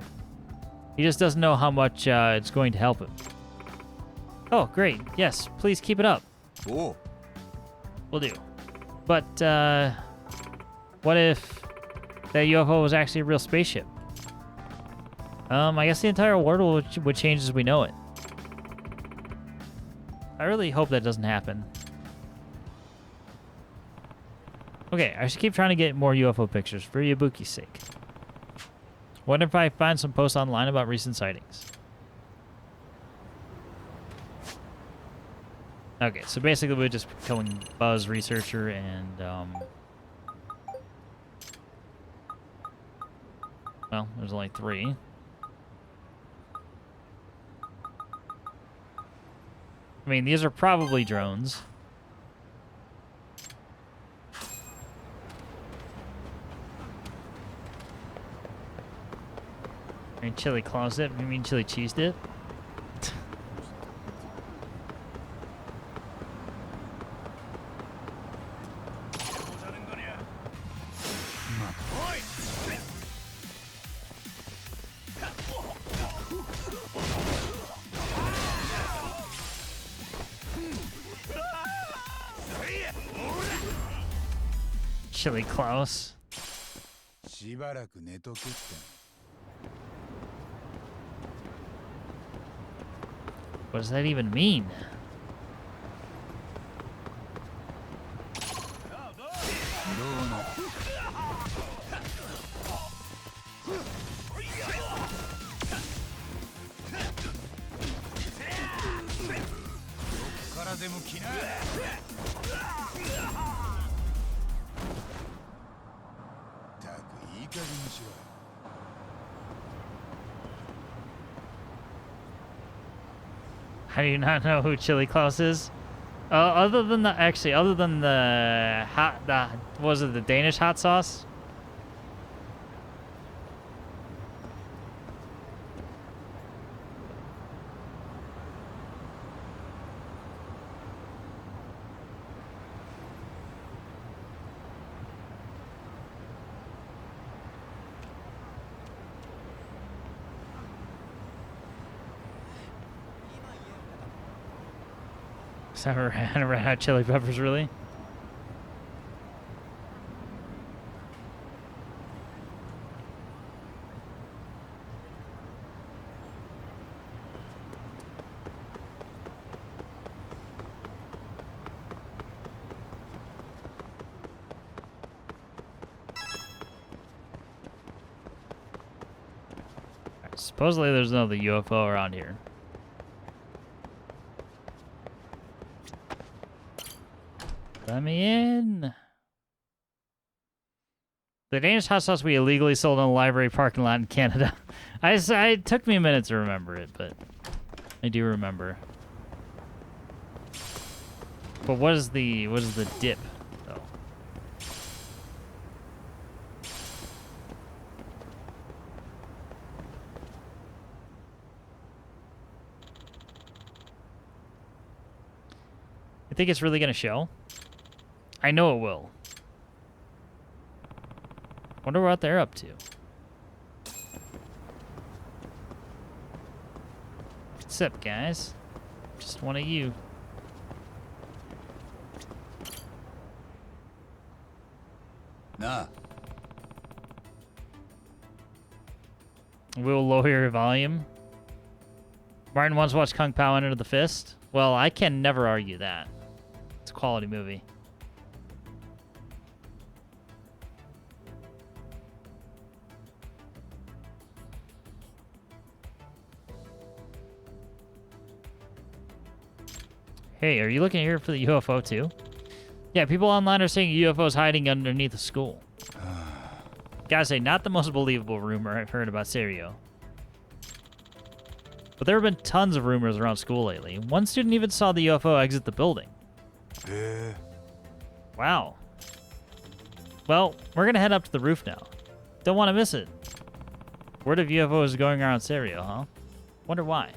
He just doesn't know how much it's going to help him. Oh, great. Yes, please keep it up. Oh. Will do. But, what if that UFO was actually a real spaceship? I guess the entire world would change as we know it. I really hope that doesn't happen. Okay, I should keep trying to get more UFO pictures for Yabuki's sake. Wonder if I find some posts online about recent sightings. Okay, so basically we're just killing Buzz, Researcher, and, well, there's only 3. I mean, these are probably drones. I mean, chili claws dip? You mean chili cheese dip? Chili Klaus. What does that even mean? How do you not know who Chili Klaus is? Other than the what was it, the Danish hot sauce? Sakurai and Red Hot Chili Peppers, really? Supposedly there's another UFO around here. Let me in. The dangerous hot sauce we illegally sold in a library parking lot in Canada. It took me a minute to remember it, but I do remember. But what is the dip though? You think it's really gonna show? I know it will. Wonder what they're up to. What's up, guys? Just one of you. Nah. We'll lower your volume. Martin once watched Kung Pao Enter the Fist. Well, I can never argue that. It's a quality movie. Hey, are you looking here for the UFO too? Yeah, people online are saying a UFO is hiding underneath a school. Gotta say, not the most believable rumor I've heard about Serio. But there have been tons of rumors around school lately. One student even saw the UFO exit the building. Wow. Well, we're gonna head up to the roof now. Don't want to miss it. Word of UFOs going around Serio, huh? Wonder why.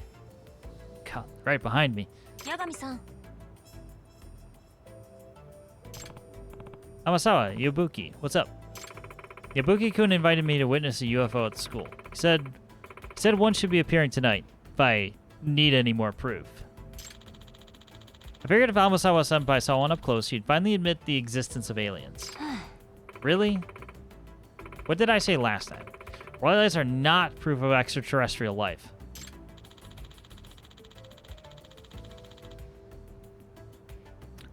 God, right behind me. Yagami-san. Amasawa, Yabuki, what's up? Yabuki-kun invited me to witness a UFO at the school. He said one should be appearing tonight, if I need any more proof. I figured if Amasawa-senpai saw one up close, she'd finally admit the existence of aliens. Really? What did I say last time? Royal lights are not proof of extraterrestrial life.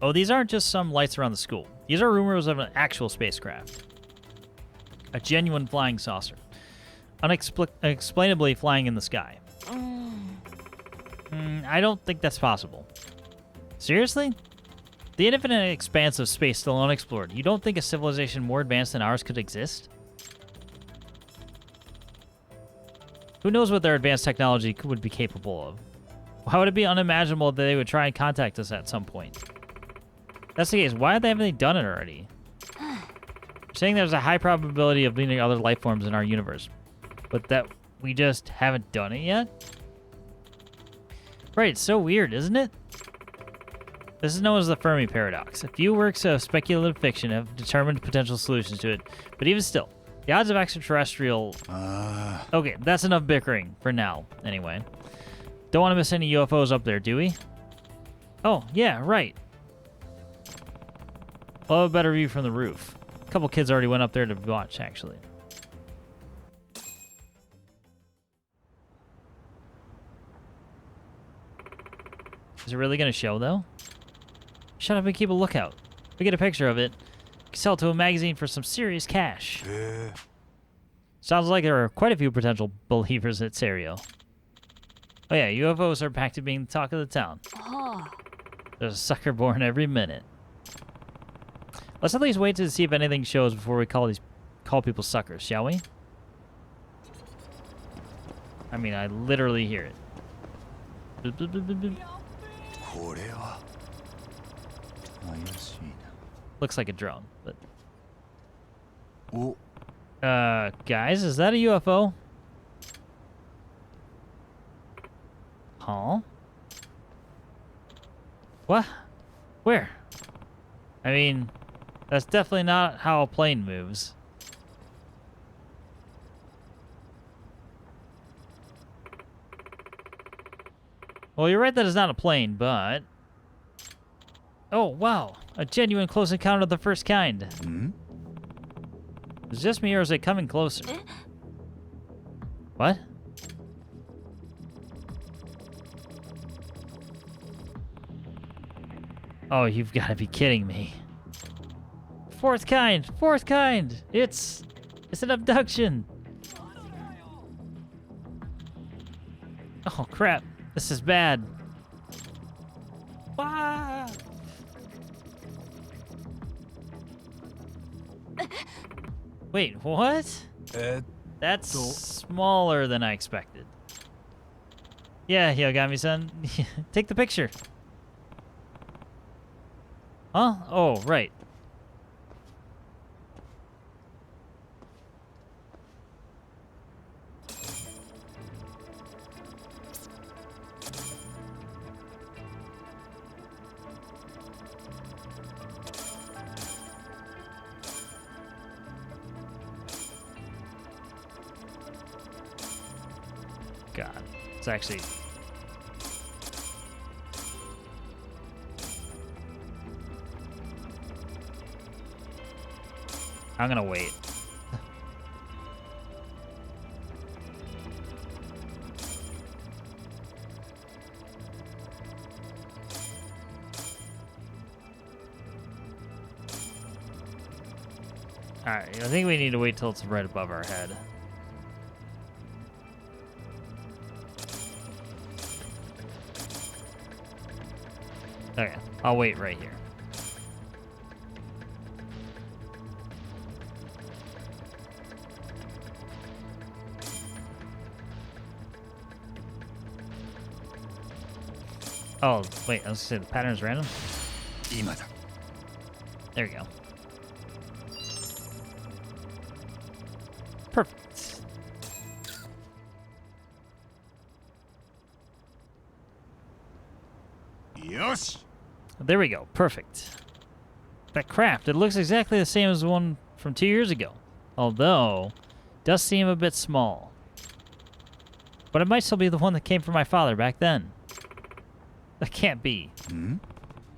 Oh, these aren't just some lights around the school. These are rumors of an actual spacecraft. A genuine flying saucer. Unexplainably flying in the sky. I don't think that's possible. Seriously? The infinite expanse of space still unexplored. You don't think a civilization more advanced than ours could exist? Who knows what their advanced technology would be capable of? Why would it be unimaginable that they would try and contact us at some point? If that's the case, why haven't they done it already? Saying there's a high probability of meeting other life forms in our universe, but that we just haven't done it yet? Right, it's so weird, isn't it? This is known as the Fermi paradox. A few works of speculative fiction have determined potential solutions to it, but even still, the odds of extraterrestrial... Okay, that's enough bickering, for now, anyway. Don't want to miss any UFOs up there, do we? Oh, yeah, right. I'll have a better view from the roof. A couple kids already went up there to watch, actually. Is it really going to show, though? Shut up and keep a lookout. If we get a picture of it, we can sell it to a magazine for some serious cash. Sounds like there are quite a few potential believers at Serio. Oh yeah, UFOs are back to being the talk of the town. There's a sucker born every minute. Let's at least wait to see if anything shows before we call people suckers, shall we? I mean, I literally hear it. Boop, boop, boop, boop, boop. Looks like a drone, but... guys, is that a UFO? Huh? What? Where? I mean, that's definitely not how a plane moves. Well, you're right that it's not a plane, but... Oh, wow. A genuine close encounter of the first kind. Hmm? Is it just me or is it coming closer? What? Oh, you've got to be kidding me. Fourth kind! Fourth kind! It's an abduction! Oh, crap. This is bad. Ah! Wait, what? That's smaller than I expected. Yeah, Yagami-san. Take the picture. Huh? Oh, right. God, it's actually... I'm gonna wait. Alright, I think we need to wait till it's right above our head. Okay, I'll wait right here. Oh, wait, I was gonna say the pattern is random? There you go. Perfect. Yosh! There we go. Perfect. That craft, it looks exactly the same as the one from 2 years ago. Although, does seem a bit small. But it might still be the one that came from my father back then. That can't be. Hmm?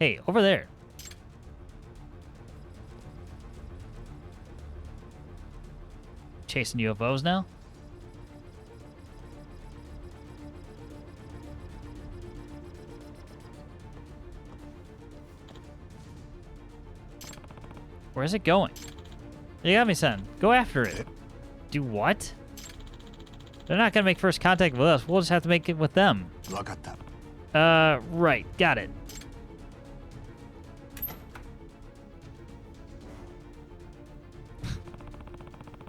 Hey, over there. Chasing UFOs now? Where's it going? Yagami-san, go after it. Do what? They're not gonna make first contact with us. We'll just have to make it with them. Right. Got it.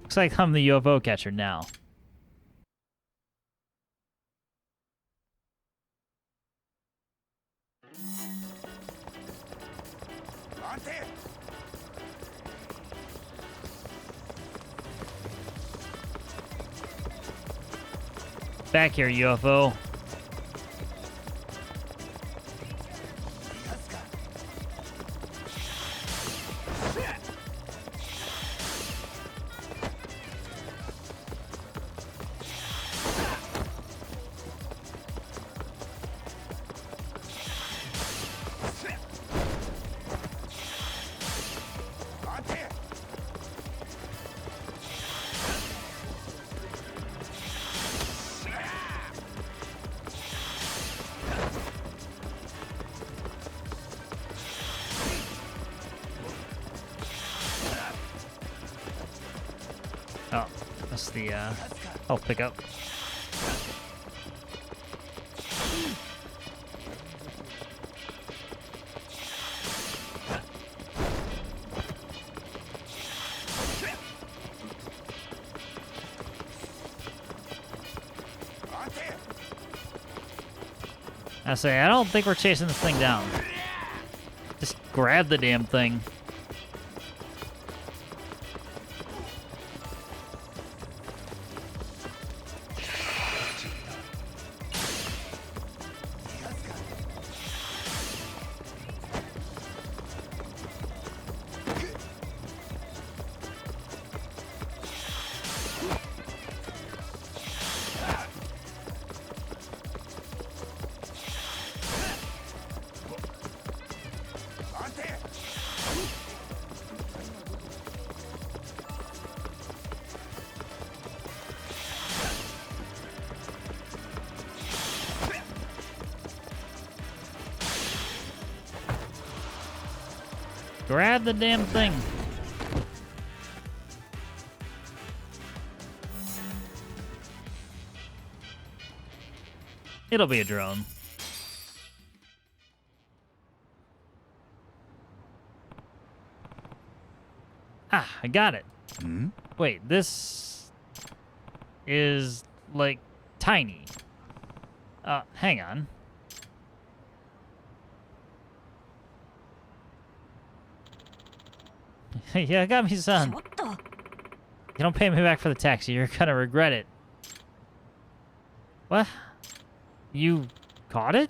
Looks like I'm the UFO catcher now. Back here, UFO. Oh, that's the health pickup. I say, I don't think we're chasing this thing down. Just grab the damn thing. Grab the damn thing. It'll be a drone. Ah, I got it. Hmm? Wait, this is like tiny. Hang on. Yagami-san. You don't pay me back for the taxi, you're gonna regret it. What? You caught it?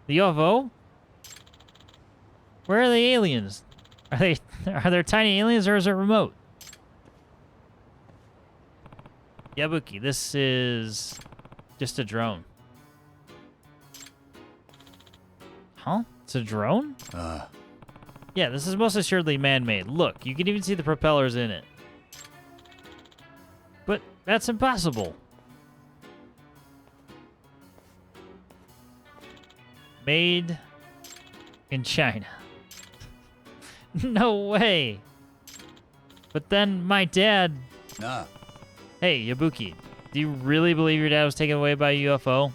The UFO? Where are the aliens? Are there tiny aliens or is it remote? Yabuki, this is just a drone. Huh? It's a drone? Yeah, this is most assuredly man-made. Look, you can even see the propellers in it. But that's impossible. Made in China. No way. But then my dad... Nah. Hey, Yabuki, do you really believe your dad was taken away by a UFO?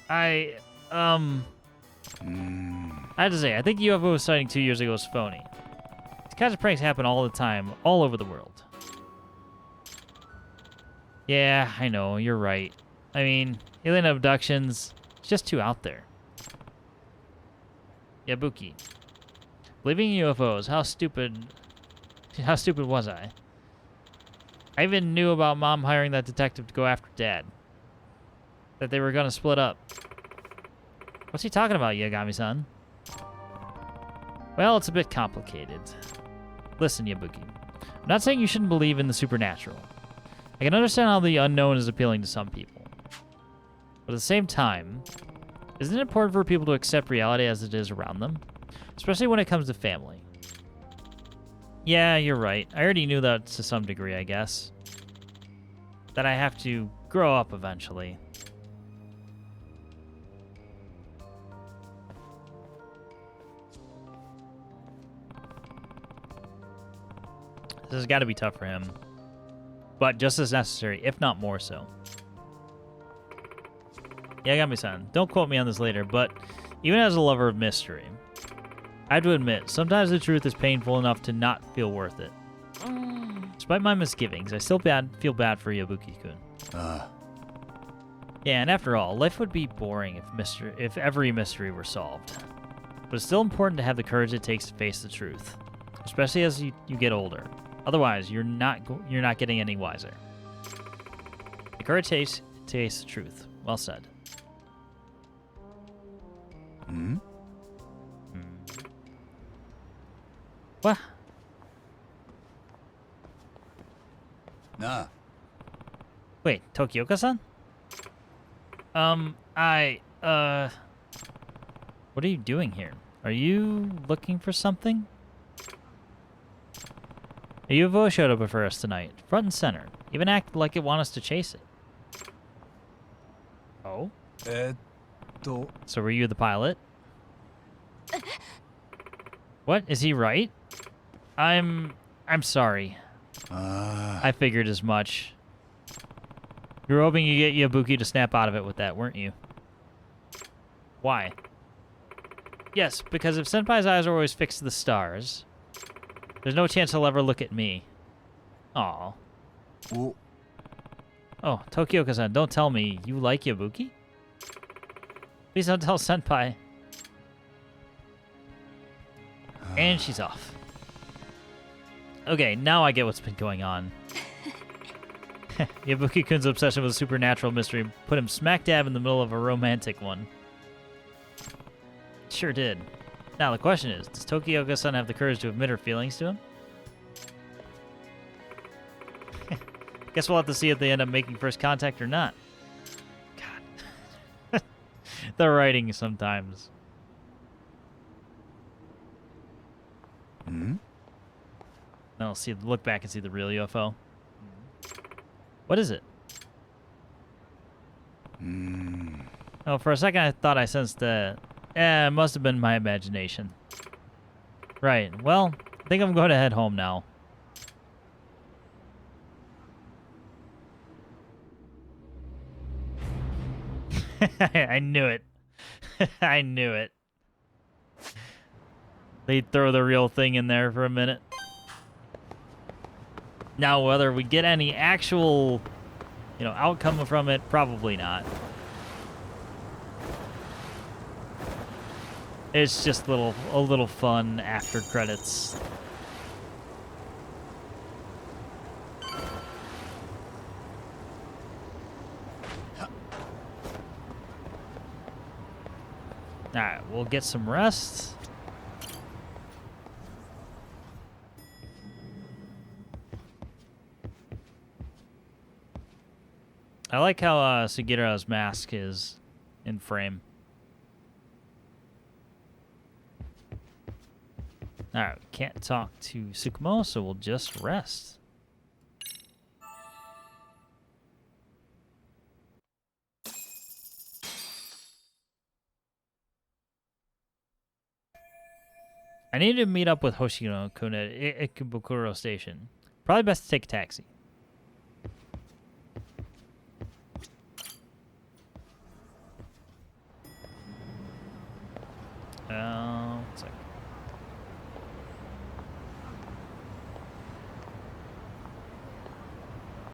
I have to say, I think UFO sighting 2 years ago was phony. These kinds of pranks happen all the time, all over the world. Yeah, I know, you're right. I mean, alien abductions, it's just too out there. Yabuki, believing in UFOs, how stupid was I? I even knew about Mom hiring that detective to go after Dad. That they were gonna split up. What's he talking about, Yagami-san? Well, it's a bit complicated. Listen, Yabuki. I'm not saying you shouldn't believe in the supernatural. I can understand how the unknown is appealing to some people. But at the same time, isn't it important for people to accept reality as it is around them? Especially when it comes to family. Yeah, you're right. I already knew that to some degree, I guess. That I have to grow up eventually. This has got to be tough for him. But just as necessary, if not more so. Yagami-san, don't quote me on this later, but even as a lover of mystery, I have to admit, sometimes the truth is painful enough to not feel worth it. Despite my misgivings, I still feel bad for Yabuki-kun. Yeah, and after all, life would be boring if every mystery were solved. But it's still important to have the courage it takes to face the truth, especially as you get older. Otherwise, you're not getting any wiser. The courage takes the truth. Well said. Hmm? What? Nah. Wait, Tokioka-san? What are you doing here? Are you looking for something? A UFO showed up for us tonight, front and center. Even acted like it wanted us to chase it. Oh? So were you the pilot? What? Is he right? I'm sorry. I figured as much. You were hoping you get Yabuki to snap out of it with that, weren't you? Why? Yes, because if Senpai's eyes are always fixed to the stars, there's no chance he'll ever look at me. Aw. Oh, Tokioka-san, don't tell me you like Yabuki? Please don't tell Senpai. And she's off. Okay, now I get what's been going on. Yabuki-kun's obsession with supernatural mystery put him smack dab in the middle of a romantic one. Sure did. Now the question is, does Tokioka-san have the courage to admit her feelings to him? Guess we'll have to see if they end up making first contact or not. God. The writing sometimes. Hmm? Now look back and see the real UFO. What is it? Oh, for a second I thought I sensed it must have been my imagination. Right. Well, I think I'm going to head home now. I knew it. I knew it. They'd throw the real thing in there for a minute. Now, whether we get any actual, outcome from it, probably not. It's just a little fun after credits. Alright, we'll get some rest. I like how Sugira's mask is in frame. Alright, we can't talk to Tsukumo, so we'll just rest. I need to meet up with Hoshino-kun at Ikebukuro Station. Probably best to take a taxi.